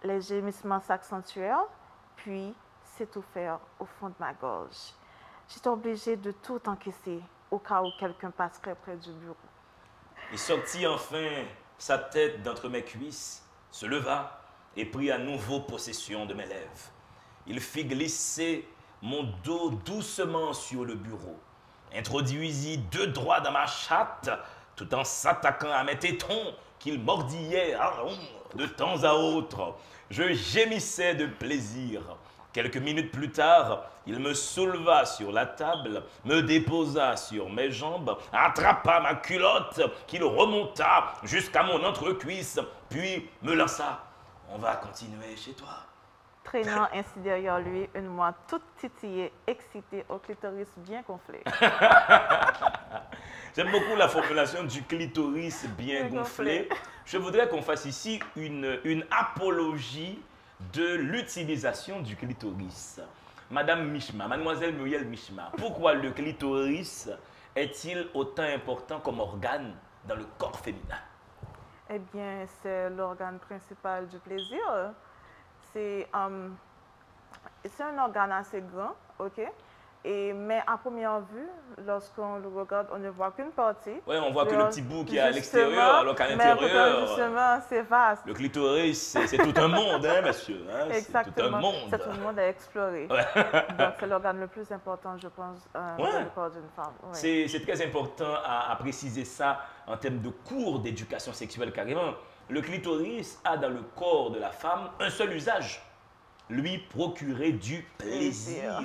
Les gémissements s'accentuèrent, puis s'étouffèrent au fond de ma gorge. J'étais obligée de tout encaisser au cas où quelqu'un passerait près du bureau. Il sortit enfin sa tête d'entre mes cuisses, se leva et prit à nouveau possession de mes lèvres. Il fit glisser mon dos doucement sur le bureau, introduisit 2 doigts dans ma chatte, tout en s'attaquant à mes tétons qu'il mordillait de temps à autre. Je gémissais de plaisir. Quelques minutes plus tard, il me souleva sur la table, me déposa sur mes jambes, attrapa ma culotte qu'il remonta jusqu'à mon entrecuisse, puis me lança. On va continuer chez toi. Traînant ainsi derrière lui une moi toute titillée, excitée, au clitoris bien gonflé. J'aime beaucoup la formulation du clitoris bien gonflé. Je voudrais qu'on fasse ici une apologie de l'utilisation du clitoris. Madame Mishma, mademoiselle Muriel Mishma, pourquoi le clitoris est-il autant important comme organe dans le corps féminin? Eh bien, c'est l'organe principal du plaisir. C'est un organe assez grand, ok? Mais à première vue, lorsqu'on le regarde, on ne voit qu'une partie. Oui, on voit que le petit bout qui est à l'extérieur, alors qu'à l'intérieur, justement, c'est vaste. Le clitoris, c'est tout un monde, hein, monsieur. Hein? Exactement. C'est tout un monde. C'est tout un monde à explorer. Ouais. Donc, c'est l'organe le plus important, je pense, dans le corps d'une femme. Ouais. C'est très important à préciser ça en termes de cours d'éducation sexuelle, carrément. Le clitoris a dans le corps de la femme un seul usage, lui procurer du plaisir.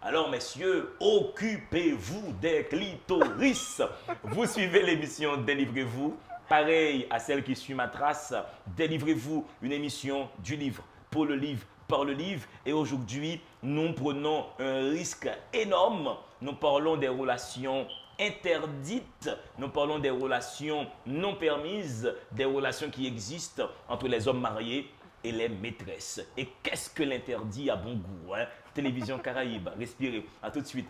Alors, messieurs, occupez-vous des clitoris. Vous suivez l'émission Délivrez-vous. Pareil à celle qui suit ma trace, Délivrez-vous, une émission du livre, pour le livre, par le livre. Et aujourd'hui, nous prenons un risque énorme. Nous parlons des relations interdites, nous parlons des relations non permises, des relations qui existent entre les hommes mariés et les maîtresses. Et qu'est-ce que l'interdit à bon goût, hein? Télévision Caraïbe, respirez. À tout de suite.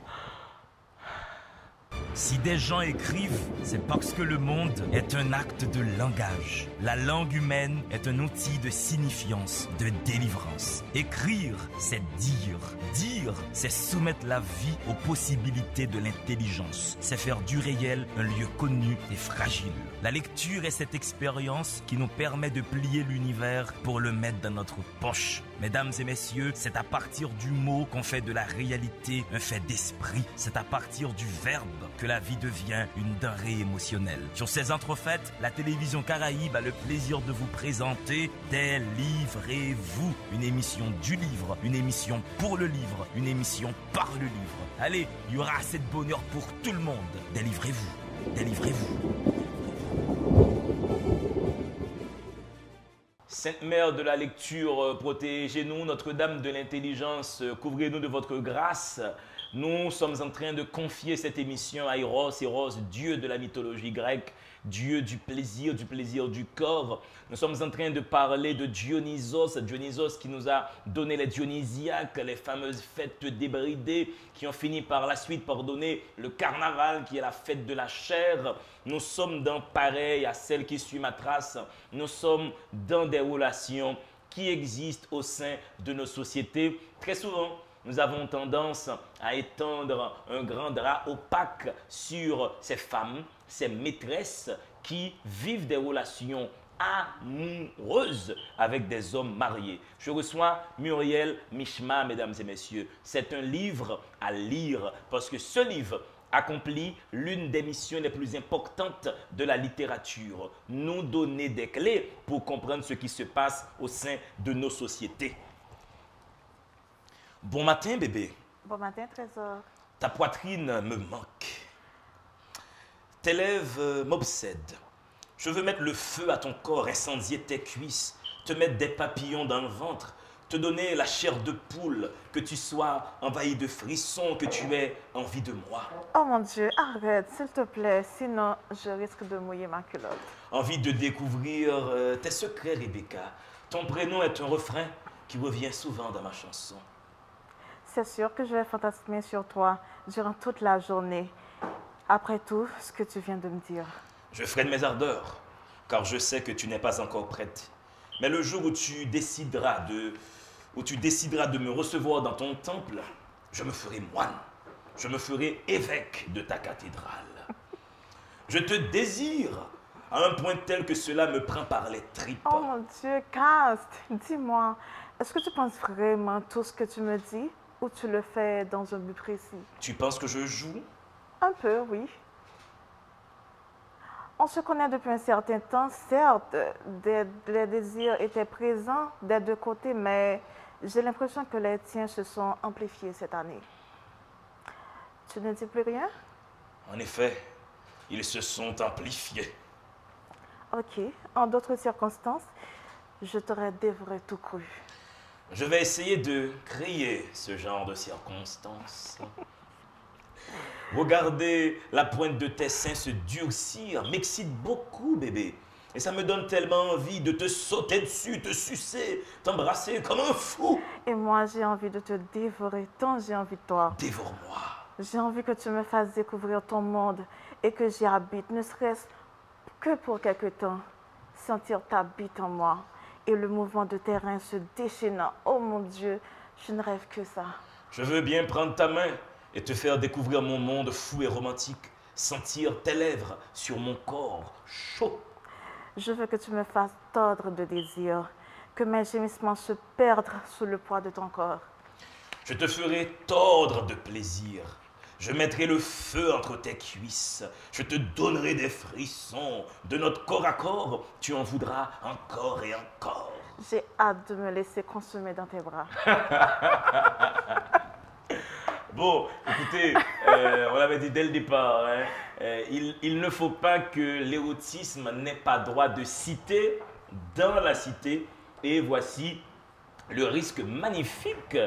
Si des gens écrivent, c'est parce que le monde est un acte de langage. La langue humaine est un outil de signifiance, de délivrance. Écrire, c'est dire. Dire, c'est soumettre la vie aux possibilités de l'intelligence. C'est faire du réel un lieu connu et fragile. La lecture est cette expérience qui nous permet de plier l'univers pour le mettre dans notre poche. Mesdames et messieurs, c'est à partir du mot qu'on fait de la réalité un fait d'esprit. C'est à partir du verbe que la vie devient une denrée émotionnelle. Sur ces entrefaites, la télévision Caraïbe a le plaisir de vous présenter Délivrez-vous, une émission du livre, une émission pour le livre, une émission par le livre. Allez, il y aura assez de bonheur pour tout le monde. Délivrez-vous, délivrez-vous. Sainte Mère de la lecture, protégez-nous, Notre-Dame de l'intelligence, couvrez-nous de votre grâce. Nous sommes en train de confier cette émission à Eros, Dieu de la mythologie grecque, Dieu du plaisir du corps. Nous sommes en train de parler de Dionysos qui nous a donné les dionysiaques, les fameuses fêtes débridées qui ont fini par la suite par donner le carnaval qui est la fête de la chair. Nous sommes dans pareil à celle qui suit ma trace. Nous sommes dans des relations qui existent au sein de nos sociétés. Très souvent, nous avons tendance à étendre un grand drap opaque sur ces femmes, ces maîtresses qui vivent des relations amoureuses avec des hommes mariés. Je reçois Muriel Mishma, mesdames et messieurs. C'est un livre à lire parce que ce livre accomplit l'une des missions les plus importantes de la littérature, nous donner des clés pour comprendre ce qui se passe au sein de nos sociétés. Bon matin, bébé. Bon matin, Trésor. Ta poitrine me manque. Tes lèvres m'obsèdent. Je veux mettre le feu à ton corps, incendier tes cuisses, te mettre des papillons dans le ventre, te donner la chair de poule, que tu sois envahi de frissons, que tu aies envie de moi. Oh mon Dieu, arrête, s'il te plaît, sinon je risque de mouiller ma culotte. Envie de découvrir tes secrets, Rebecca. Ton prénom est un refrain qui revient souvent dans ma chanson. C'est sûr que je vais fantasmer sur toi durant toute la journée. Après tout ce que tu viens de me dire. Je ferai de mes ardeurs, car je sais que tu n'es pas encore prête. Mais le jour où tu décideras de me recevoir dans ton temple, je me ferai moine. Je me ferai évêque de ta cathédrale. Je te désire à un point tel que cela me prend par les tripes. Oh mon Dieu, Cast, dis-moi, est-ce que tu penses vraiment tout ce que tu me dis ou tu le fais dans un but précis? Tu penses que je joue? Un peu, oui. On se connaît depuis un certain temps, certes, les désirs étaient présents des deux côtés, mais j'ai l'impression que les tiens se sont amplifiés cette année. Tu ne dis plus rien? En effet, ils se sont amplifiés. Ok, en d'autres circonstances, je t'aurais dévoré tout cru. Je vais essayer de créer ce genre de circonstances. Regarder la pointe de tes seins se durcir m'excite beaucoup, bébé. Et ça me donne tellement envie de te sauter dessus, te sucer, t'embrasser comme un fou. Et moi, j'ai envie de te dévorer tant j'ai envie de toi. Dévore-moi. J'ai envie que tu me fasses découvrir ton monde et que j'y habite, ne serait-ce que pour quelque temps. Sentir ta bite en moi et le mouvement de tes reins se déchaînant. Oh mon Dieu, je ne rêve que ça. Je veux bien prendre ta main et te faire découvrir mon monde fou et romantique. Sentir tes lèvres sur mon corps chaud. Je veux que tu me fasses tordre de désir, que mes gémissements se perdent sous le poids de ton corps. Je te ferai tordre de plaisir. Je mettrai le feu entre tes cuisses. Je te donnerai des frissons. De notre corps à corps, tu en voudras encore et encore. J'ai hâte de me laisser consumer dans tes bras. Bon, écoutez, on l'avait dit dès le départ, hein, il ne faut pas que l'érotisme n'ait pas droit de cité dans la cité. Et voici le risque magnifique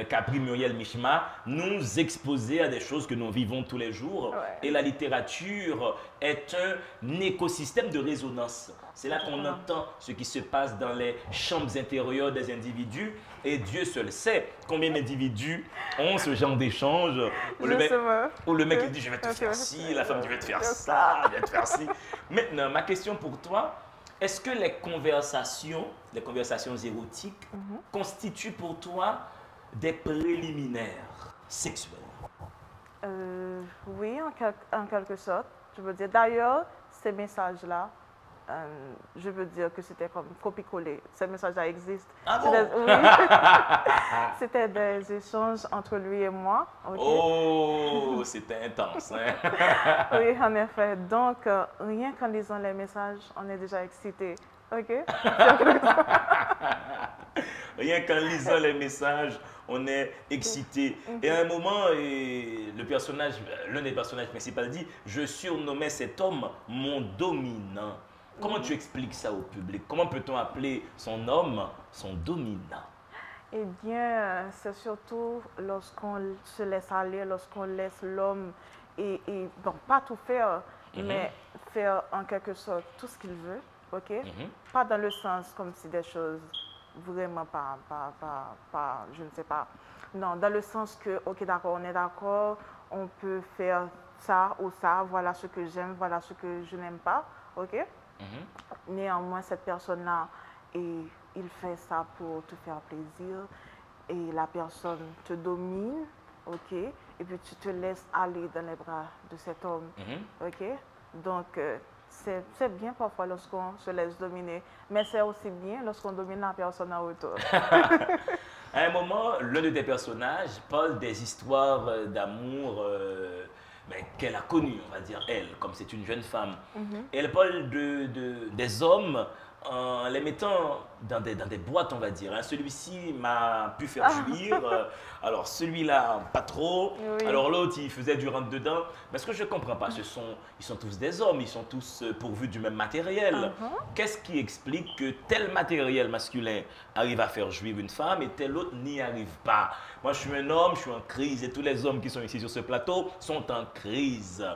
qu'a pris Muriel Mishma, nous exposer à des choses que nous vivons tous les jours. Ouais. Et la littérature est un écosystème de résonance. C'est là qu'on entend ce qui se passe dans les chambres intérieures des individus. Et Dieu seul sait combien d'individus ont ce genre d'échange. Où le mec il dit je vais te faire ci, la femme dit je vais te faire ça, je vais te faire ci. Maintenant, ma question pour toi, est-ce que les conversations érotiques constituent pour toi des préliminaires sexuels? Oui, en quelque sorte. Je veux dire, d'ailleurs, ces messages-là, je veux dire que c'était comme copier-coller. Ces messages-là existent. Ah bon? C'était des échanges entre lui et moi. Okay? Oh, c'était intense. Hein? Oui, en effet. Donc, rien qu'en lisant les messages, on est déjà excité. OK? Rien qu'en lisant les messages, on est excité. Et à un moment, l'un des personnages principaux dit « Je surnommais cet homme mon dominant ». Comment tu expliques ça au public? Comment peut-on appeler son homme son dominant? Eh bien, c'est surtout lorsqu'on se laisse aller, lorsqu'on laisse l'homme, bon, pas tout faire, mais faire en quelque sorte tout ce qu'il veut, ok? Pas dans le sens comme si des choses vraiment pas, je ne sais pas. Non, dans le sens que, ok, d'accord, on est d'accord, on peut faire ça ou ça, voilà ce que j'aime, voilà ce que je n'aime pas, ok? Néanmoins, cette personne-là, il fait ça pour te faire plaisir et la personne te domine, ok? Et puis tu te laisses aller dans les bras de cet homme, ok? Donc, c'est bien parfois lorsqu'on se laisse dominer, mais c'est aussi bien lorsqu'on domine la personne en retour. À un moment, l'un de tes personnages parle des histoires d'amour qu'elle a connues, on va dire, elle, comme c'est une jeune femme. Et elle parle des hommes en les mettant dans des boîtes, on va dire. Hein. Celui-ci m'a pu faire jouir, alors celui-là, pas trop. Oui. Alors l'autre, il faisait du rentre-dedans. Mais ce que je ne comprends pas, ils sont tous des hommes, ils sont tous pourvus du même matériel. Qu'est-ce qui explique que tel matériel masculin arrive à faire jouir une femme et tel autre n'y arrive pas? Moi, je suis un homme, je suis en crise et tous les hommes qui sont ici sur ce plateau sont en crise.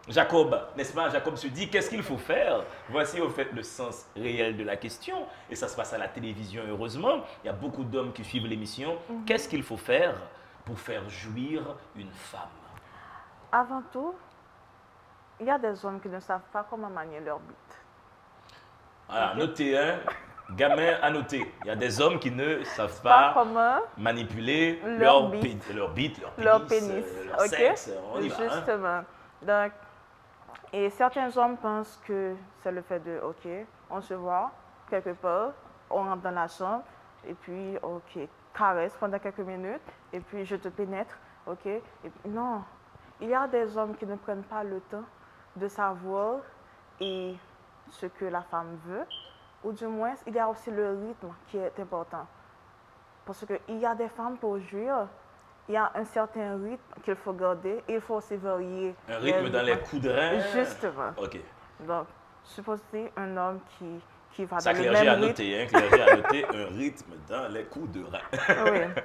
Jacob, n'est-ce pas? Jacob se dit, qu'est-ce qu'il faut faire? Voici au fait le sens réel de la question. Et ça se passe à la télévision, heureusement. Il y a beaucoup d'hommes qui suivent l'émission. Qu'est-ce qu'il faut faire pour faire jouir une femme? Avant tout, il y a des hommes qui ne savent pas comment manier leur bite. Voilà, notez, hein? Gamin à noter. Il y a des hommes qui ne savent pas manipuler leur bite, leur pénis, leur sexe. On y va, justement. Hein? Donc, et certains hommes pensent que c'est le fait de, ok, on se voit quelque part, on rentre dans la chambre, et puis, ok, caresse pendant quelques minutes, et puis je te pénètre, ok. Et puis, non, il y a des hommes qui ne prennent pas le temps de savoir et ce que la femme veut, ou du moins, il y a aussi le rythme qui est important. Parce qu'il y a des femmes pour jouir, il y a un certain rythme qu'il faut garder, et il faut aussi varier. Un rythme dans les coups de rein? Justement. Ok. Donc, supposé un homme qui va ça, dans le même rythme. À noter, hein, clergé à noter un rythme dans les coups de rein. Oui,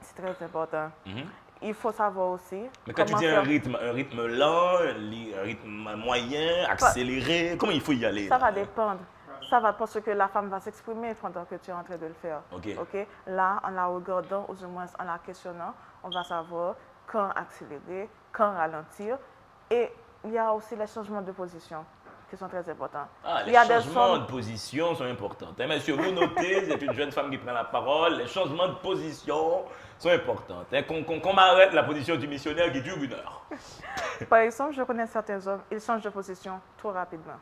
c'est très important. Il faut savoir aussi. Mais quand tu dis un rythme lent, un rythme moyen, accéléré, comment il faut y aller? Ça va dépendre. Ça va parce que la femme va s'exprimer pendant que tu es en train de le faire. Okay. Là, en la regardant, ou du moins en la questionnant, on va savoir quand accélérer, quand ralentir. Et il y a aussi les changements de position qui sont très importants. Les changements de position sont importants. Hein, monsieur, vous notez, c'est une jeune femme qui prend la parole, les changements de position sont importants. Hein, qu'on m'arrête la position du missionnaire qui dure 1 heure. Par exemple, je connais certains hommes, ils changent de position trop rapidement.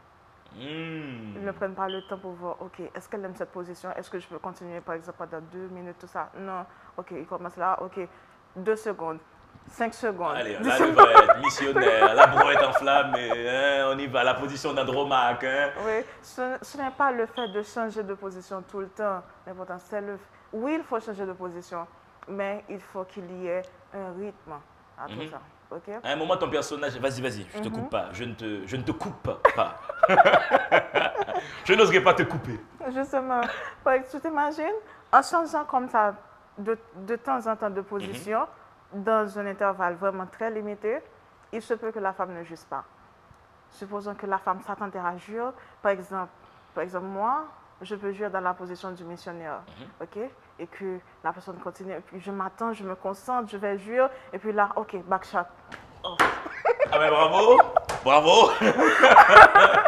Ils ne prennent pas le temps pour voir, ok, est-ce qu'elle aime cette position? Est-ce que je peux continuer, par exemple, pendant 2 minutes, tout ça? Non. Ok, il commence là, ok, 2 secondes, 5 secondes. Allez, là, il va être missionnaire, la broue est enflammée, hein, on y va, la position d'Andromaque. Hein. Oui, ce n'est pas le fait de changer de position tout le temps. L'important, c'est oui, il faut changer de position, mais il faut qu'il y ait un rythme à tout ça. Okay. À un moment, ton personnage, vas-y, je te coupe pas, je ne te coupe pas. Je n'oserais pas te couper. Justement, tu t'imagines, En changeant comme ça de temps en temps de position, dans un intervalle vraiment très limité, il se peut que la femme ne juge pas. Supposons que la femme s'attendait à jouir, par exemple moi, je peux jouir dans la position du missionnaire, ok? Et que la personne continue, et puis je m'attends, je me concentre, je vais jouir, et puis là, ok, back shot. Oh. Ah ben bravo, bravo,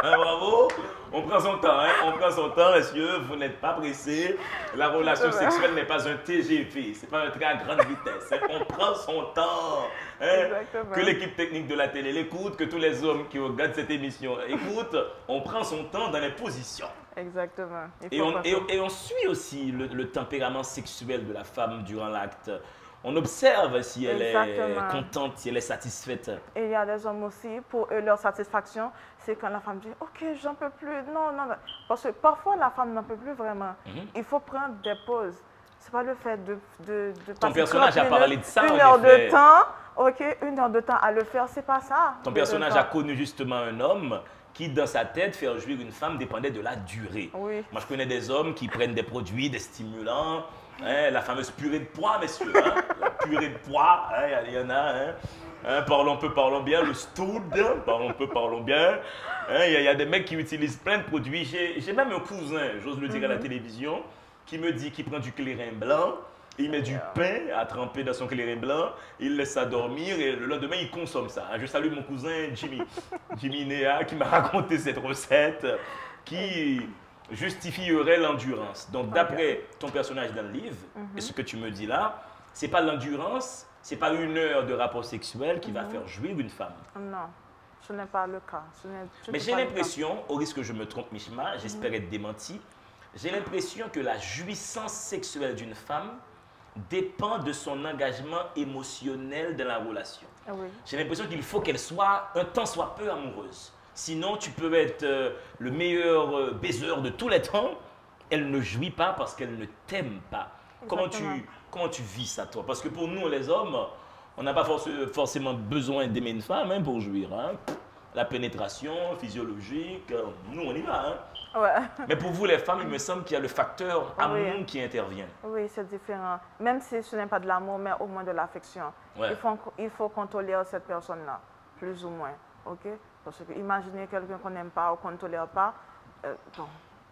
bravo. On prend son temps, hein? On prend son temps, messieurs, vous n'êtes pas pressés. La relation sexuelle n'est pas un TGV, c'est pas un train à grande vitesse. Hein? On prend son temps. Hein? Que l'équipe technique de la télé l'écoute, que tous les hommes qui regardent cette émission écoutent, on prend son temps dans les positions. Exactement. Et on suit aussi le tempérament sexuel de la femme durant l'acte. On observe si elle est contente, si elle est satisfaite. Et il y a des hommes aussi, pour eux, leur satisfaction, c'est quand la femme dit « Ok, j'en peux plus. » Non, non, non. Parce que parfois, la femme n'en peut plus vraiment. Il faut prendre des pauses. C'est pas le fait de passer Ton personnage a parlé de ça, une heure de temps, ok, une heure de temps à le faire, c'est pas ça. Ton personnage a connu justement un homme qui, dans sa tête, faire jouir une femme dépendait de la durée. Oui. Moi, je connais des hommes qui prennent des produits, des stimulants, hein, la fameuse purée de pois, messieurs. Hein, la purée de pois, hein, il y en a. Hein, parlons peu, parlons bien. Le stoud, parlons peu, parlons bien. Hein, il y a des mecs qui utilisent plein de produits. J'ai même un cousin, j'ose le dire à la télévision, qui me dit qu'il prend du clairin blanc. Il met du pain à tremper dans son clairin blanc, il laisse ça dormir et le lendemain, il consomme ça. Je salue mon cousin Jimmy, Jimmy Néa, qui m'a raconté cette recette qui justifierait l'endurance. Donc, d'après ton personnage dans le livre, et ce que tu me dis là, c'est pas l'endurance, c'est pas une heure de rapport sexuel qui va faire jouir une femme. Non, ce n'est pas le cas. Mais j'ai l'impression, au risque que je me trompe, Mishma, j'espère être démenti, j'ai l'impression que la jouissance sexuelle d'une femme dépend de son engagement émotionnel dans la relation. Oui. J'ai l'impression qu'il faut qu'elle soit un tant soit peu amoureuse. Sinon, tu peux être le meilleur baiseur de tous les temps. Elle ne jouit pas parce qu'elle ne t'aime pas. Comment tu vis ça, toi? Parce que pour nous, les hommes, on n'a pas forcément besoin d'aimer une femme hein, pour jouir. Hein. La pénétration physiologique, nous, on y va. Hein. Ouais. Mais pour vous, les femmes, il me semble qu'il y a le facteur amour qui intervient. Oui, c'est différent. Même si ce n'est pas de l'amour, mais au moins de l'affection. Ouais. Il faut qu'on tolère cette personne-là, plus ou moins. Ok? Parce que imaginez quelqu'un qu'on n'aime pas ou qu'on ne tolère pas. Bon,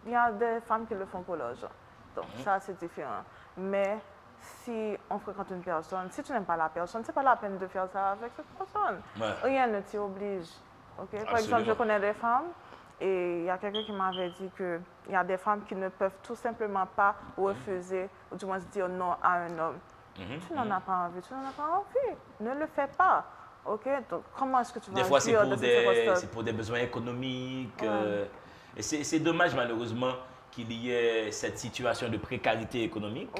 il y a des femmes qui le font pour l'argent. Donc, ça, c'est différent. Mais si on fréquente une personne, si tu n'aimes pas la personne, ce n'est pas la peine de faire ça avec cette personne. Ouais. Rien ne t'y oblige. Okay? Par exemple, je connais des femmes et il y a quelqu'un qui m'avait dit qu'il y a des femmes qui ne peuvent tout simplement pas refuser, ou du moins dire non à un homme. Tu n'en as pas envie, tu n'en as pas envie. Ne le fais pas. Ok, donc comment est-ce que tu vas des fois, c'est pour des besoins économiques. Ouais. Et c'est dommage, malheureusement, qu'il y ait cette situation de précarité économique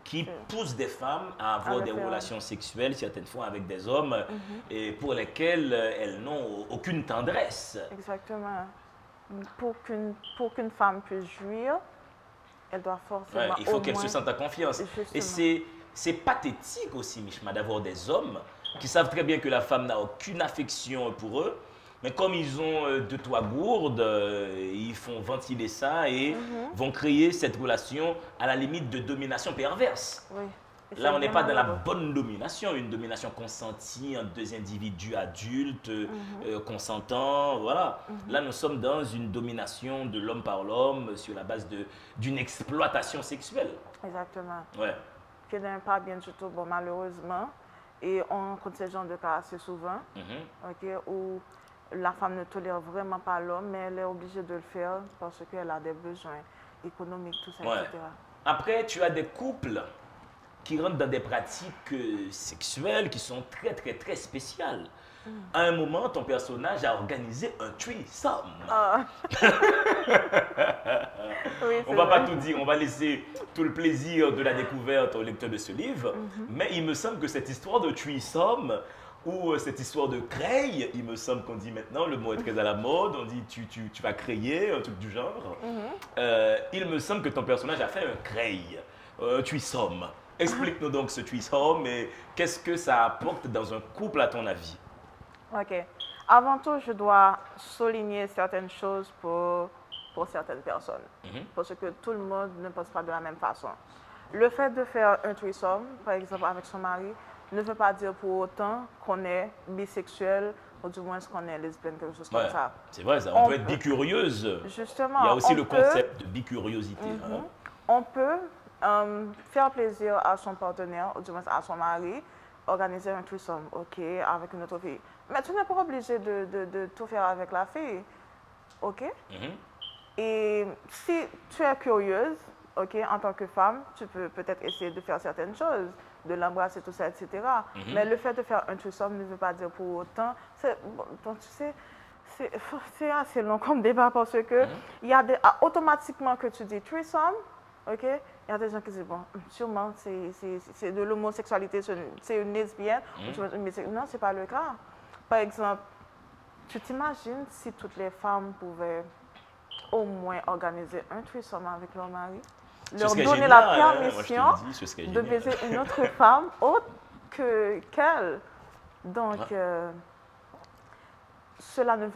qui pousse des femmes à avoir des relations sexuelles, certaines fois avec des hommes, et pour lesquels elles n'ont aucune tendresse. Exactement. Pour qu'une femme puisse jouir, elle doit forcément... il faut qu'elle se sente en confiance. Justement. Et c'est pathétique aussi, Mishma, d'avoir des hommes qui savent très bien que la femme n'a aucune affection pour eux, mais comme ils ont de toits gourdes, ils font ventiler ça et vont créer cette relation à la limite de domination perverse. Oui. Là, on n'est pas dans la bonne domination, une domination consentie entre deux individus adultes, consentants, voilà. Là, nous sommes dans une domination de l'homme par l'homme sur la base d'une exploitation sexuelle. Exactement. Ouais. Qui n'est pas bien du tout, bon, malheureusement. Et on rencontre ce genre de cas assez souvent, où la femme ne tolère vraiment pas l'homme, mais elle est obligée de le faire parce qu'elle a des besoins économiques, tout ça, etc. Après, tu as des couples qui rentrent dans des pratiques sexuelles qui sont très, très, très spéciales. À un moment, ton personnage a organisé un threesome. Oui, on ne va pas tout dire, on va laisser tout le plaisir de la découverte au lecteur de ce livre. Mais il me semble que cette histoire de threesome ou cette histoire de créille, il me semble qu'on dit maintenant, le mot est très à la mode, on dit tu vas créer, un truc du genre. Il me semble que ton personnage a fait un créille, un threesome. Explique-nous donc ce threesome et qu'est-ce que ça apporte dans un couple à ton avis? Ok. Avant tout, je dois souligner certaines choses pour certaines personnes. Parce que tout le monde ne pense pas de la même façon. Le fait de faire un threesome, par exemple avec son mari, ne veut pas dire pour autant qu'on est bisexuel ou du moins qu'on est lesbienne, quelque chose comme ça. C'est vrai, ça. On peut être bicurieuse. Justement. Il y a aussi le concept de bicuriosité. On peut faire plaisir à son partenaire, ou du moins à son mari, organiser un threesome, ok, avec une autre fille. Mais tu n'es pas obligé de tout faire avec la fille, ok? Et si tu es curieuse, ok, en tant que femme, tu peux peut-être essayer de faire certaines choses, de l'embrasser, tout ça, etc. Mais le fait de faire un threesome ne veut pas dire pour autant. Bon, tu sais, c'est assez long comme débat parce que il y a automatiquement que tu dis threesome, ok, il y a des gens qui disent, bon, sûrement c'est de l'homosexualité, c'est une lesbienne. Non, ce n'est pas le cas. Par exemple, tu t'imagines si toutes les femmes pouvaient au moins organiser un threesome avec leur mari, leur donner la permission de baiser une autre femme autre qu'elle. Donc, cela ne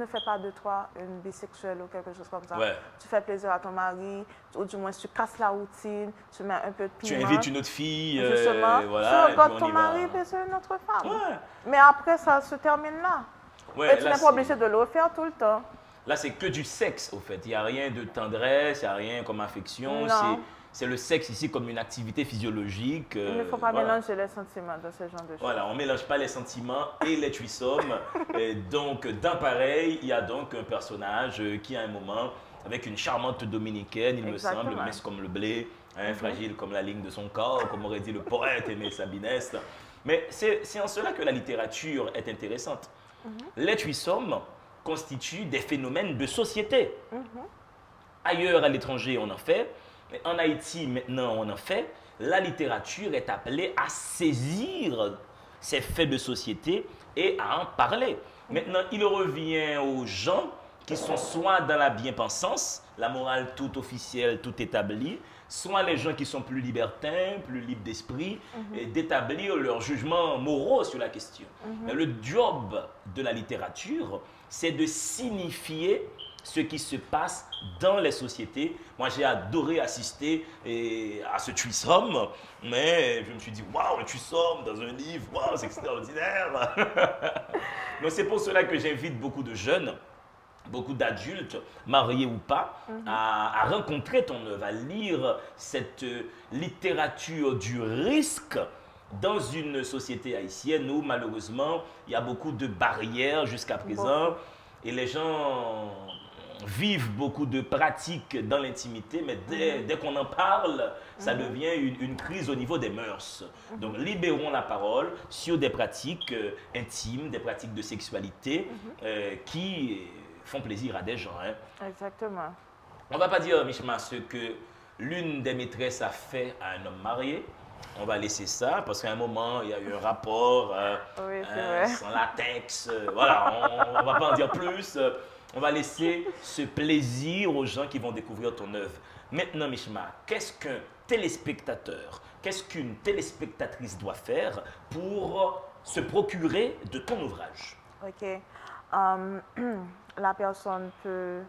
fait pas de toi une bisexuelle ou quelque chose comme ça. Tu fais plaisir à ton mari, ou du moins tu casses la routine, tu mets un peu de piment. Tu invites une autre fille, justement, voilà, tu regardes ton mari baiser une autre femme. Mais après, ça se termine là. Et tu n'es pas obligé de le refaire tout le temps. Là, c'est que du sexe, au fait. Il n'y a rien de tendresse, il n'y a rien comme affection. C'est le sexe ici comme une activité physiologique. Il ne faut pas mélanger les sentiments dans ce genre de choses. Voilà, on ne mélange pas les sentiments et les threesomes. Donc, dans pareil, il y a donc un personnage qui, à un moment, avec une charmante dominicaine, il me semble, mince comme le blé, fragile comme la ligne de son corps, comme aurait dit le poète Aimé Sabinès. Mais c'est en cela que la littérature est intéressante. Les threesomes constituent des phénomènes de société. Ailleurs, à l'étranger, on en fait. Mais en Haïti, maintenant, on en fait. La littérature est appelée à saisir ces faits de société et à en parler. Maintenant, il revient aux gens qui sont soit dans la bien-pensance, la morale toute officielle, toute établie, soit les gens qui sont plus libertins, plus libres d'esprit, et d'établir leurs jugements moraux sur la question. Mais le job de la littérature, c'est de signifier ce qui se passe dans les sociétés. Moi, j'ai adoré assister à ce threesome, mais je me suis dit, waouh, un threesome dans un livre, waouh, c'est extraordinaire. Donc, c'est pour cela que j'invite beaucoup de jeunes, beaucoup d'adultes, mariés ou pas, à rencontrer ton œuvre, à lire cette littérature du risque dans une société haïtienne où, malheureusement, il y a beaucoup de barrières jusqu'à présent et les gens vivent beaucoup de pratiques dans l'intimité, mais dès qu'on en parle, ça devient une crise au niveau des mœurs. Donc, libérons la parole sur des pratiques intimes, des pratiques de sexualité qui font plaisir à des gens. Exactement. On ne va pas dire, Mishma, ce que l'une des maîtresses a fait à un homme marié. On va laisser ça parce qu'à un moment, il y a eu un rapport sans latex. Voilà, on ne va pas en dire plus. On va laisser ce plaisir aux gens qui vont découvrir ton œuvre. Maintenant, Mishma, qu'est-ce qu'un téléspectateur, qu'est-ce qu'une téléspectatrice doit faire pour se procurer de ton ouvrage? Ok. La personne peut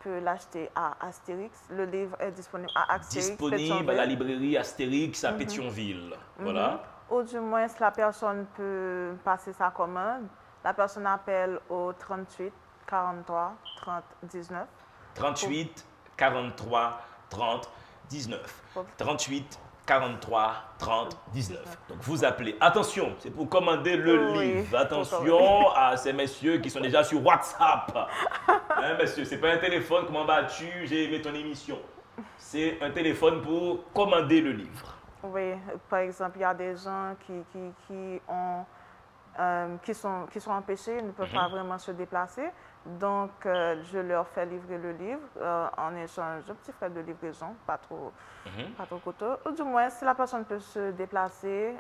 l'acheter à Astérix. Le livre est disponible à Astérix. Disponible à la librairie Astérix à Pétionville. Voilà. Ou du moins, la personne peut passer sa commande. La personne appelle au 38 43 30 19. 38 43 30 19. 38 43 30 19. Donc vous appelez. Attention, c'est pour commander le livre. Attention à ces messieurs qui sont déjà sur WhatsApp. Hein, monsieur, c'est pas un téléphone, comment vas-tu, j'ai aimé ton émission. C'est un téléphone pour commander le livre. Oui, par exemple, il y a des gens qui sont empêchés, ils ne peuvent pas vraiment se déplacer. Donc, je leur fais livrer le livre en échange de petits frais de livraison, pas trop coûteux. Ou du moins, si la personne peut se déplacer,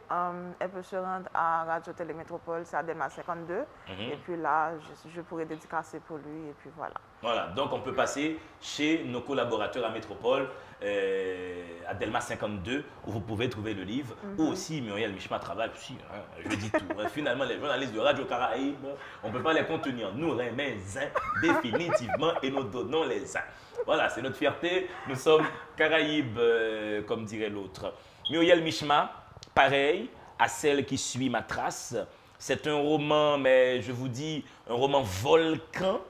elle peut se rendre à Radio Télémétropole, c'est à Delma 52. Et puis là, je pourrais dédicacer pour lui et puis voilà. Voilà, donc on peut passer chez nos collaborateurs à Métropole à Delma 52, où vous pouvez trouver le livre. Ou aussi, Muriel Mishma travaille aussi, hein, je dis tout. Hein. Finalement, les journalistes de Radio Caraïbe, on ne peut pas les contenir. Nous remettons définitivement et nous donnons les uns. Voilà, c'est notre fierté. Nous sommes Caraïbes, comme dirait l'autre. Muriel Mishma, pareil à celle qui suit ma trace. C'est un roman, mais je vous dis, un roman volcan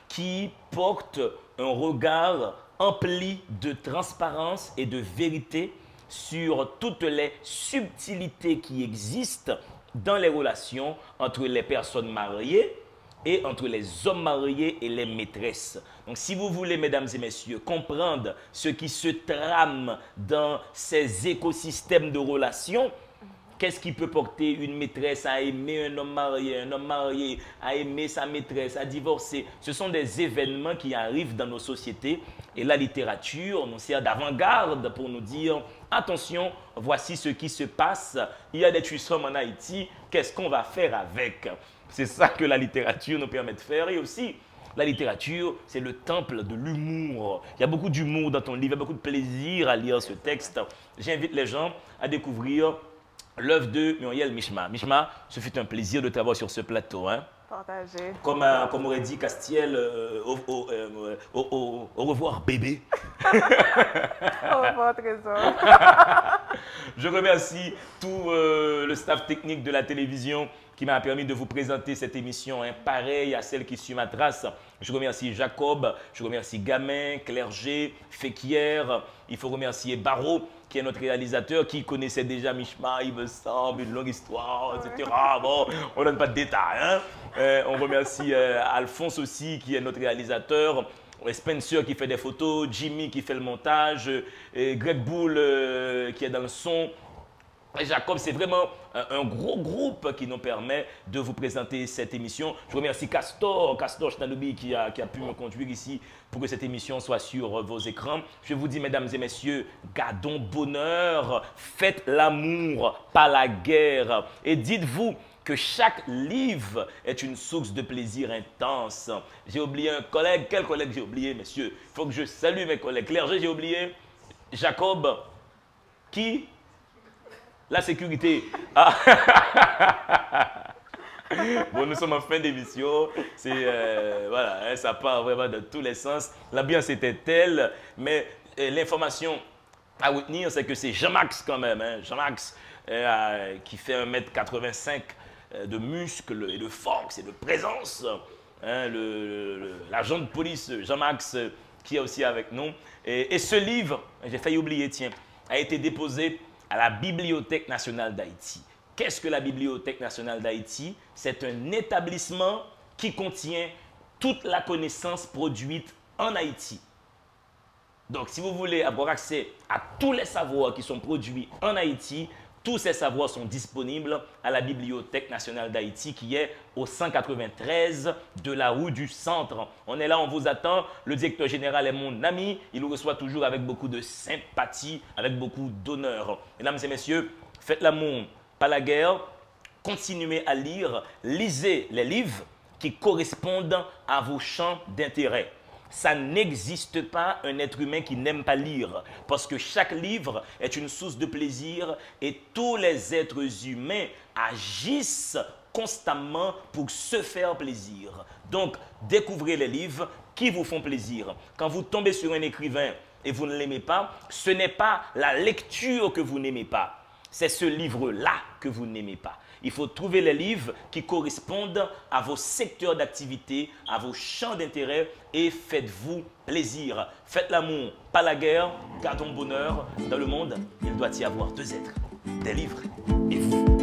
qui porte un regard empli de transparence et de vérité sur toutes les subtilités qui existent dans les relations entre les personnes mariées et entre les hommes mariés et les maîtresses. Donc si vous voulez, mesdames et messieurs, comprendre ce qui se trame dans ces écosystèmes de relations, qu'est-ce qui peut porter une maîtresse à aimer un homme marié à aimer sa maîtresse, à divorcer? Ce sont des événements qui arrivent dans nos sociétés et la littérature nous sert d'avant-garde pour nous dire attention, voici ce qui se passe, il y a des tueries en Haïti, qu'est-ce qu'on va faire avec? C'est ça que la littérature nous permet de faire. Et aussi, la littérature, c'est le temple de l'humour. Il y a beaucoup d'humour dans ton livre, il y a beaucoup de plaisir à lire ce texte. J'invite les gens à découvrir l'œuvre de Muriel Mishma. Mishma, ce fut un plaisir de t'avoir sur ce plateau. Hein. Partagé. Comme aurait dit Castiel, au revoir bébé. Au revoir trésor. Je remercie tout le staff technique de la télévision qui m'a permis de vous présenter cette émission, hein, pareil à celle qui suit ma trace. Je remercie Jacob, je remercie Gamin, Clergé, Féquière. Il faut remercier Barreau, qui est notre réalisateur, qui connaissait déjà Mishma, il me semble, une longue histoire, etc. Bon, on ne donne pas de détails. Hein. On remercie Alphonse aussi, qui est notre réalisateur. Spencer qui fait des photos, Jimmy qui fait le montage, Greg Bull qui est dans le son. Et Jacob, c'est vraiment un gros groupe qui nous permet de vous présenter cette émission. Je remercie Castor Chtanoubi qui a pu me conduire ici pour que cette émission soit sur vos écrans. Je vous dis, mesdames et messieurs, gardons bonheur, faites l'amour, pas la guerre. Et dites-vous que chaque livre est une source de plaisir intense. J'ai oublié un collègue. Quel collègue j'ai oublié, messieurs? Il faut que je salue mes collègues. Clergé, j'ai oublié. Jacob, qui? La sécurité. Ah. Bon, nous sommes en fin d'émission. Voilà, hein, ça part vraiment dans tous les sens. L'ambiance était telle, mais l'information à retenir, c'est que c'est Jean-Max quand même. Hein, Jean-Max qui fait 1m85 de muscles et de force et de présence. Hein, l'agent de police Jean-Max qui est aussi avec nous. Et ce livre, j'ai failli oublier, tiens, a été déposé à la Bibliothèque nationale d'Haïti. Qu'est-ce que la Bibliothèque nationale d'Haïti? C'est un établissement qui contient toute la connaissance produite en Haïti. Donc, si vous voulez avoir accès à tous les savoirs qui sont produits en Haïti, tous ces savoirs sont disponibles à la Bibliothèque nationale d'Haïti qui est au 193 de la rue du Centre. On est là, on vous attend. Le directeur général est mon ami. Il nous reçoit toujours avec beaucoup de sympathie, avec beaucoup d'honneur. Mesdames et messieurs, faites l'amour, pas la guerre. Continuez à lire. Lisez les livres qui correspondent à vos champs d'intérêt. Ça n'existe pas un être humain qui n'aime pas lire, parce que chaque livre est une source de plaisir et tous les êtres humains agissent constamment pour se faire plaisir. Donc, découvrez les livres qui vous font plaisir. Quand vous tombez sur un écrivain et vous ne l'aimez pas, ce n'est pas la lecture que vous n'aimez pas, c'est ce livre-là que vous n'aimez pas. Il faut trouver les livres qui correspondent à vos secteurs d'activité, à vos champs d'intérêt et faites-vous plaisir. Faites l'amour, pas la guerre, gardons le bonheur. Dans le monde, il doit y avoir deux êtres, des livres et vous.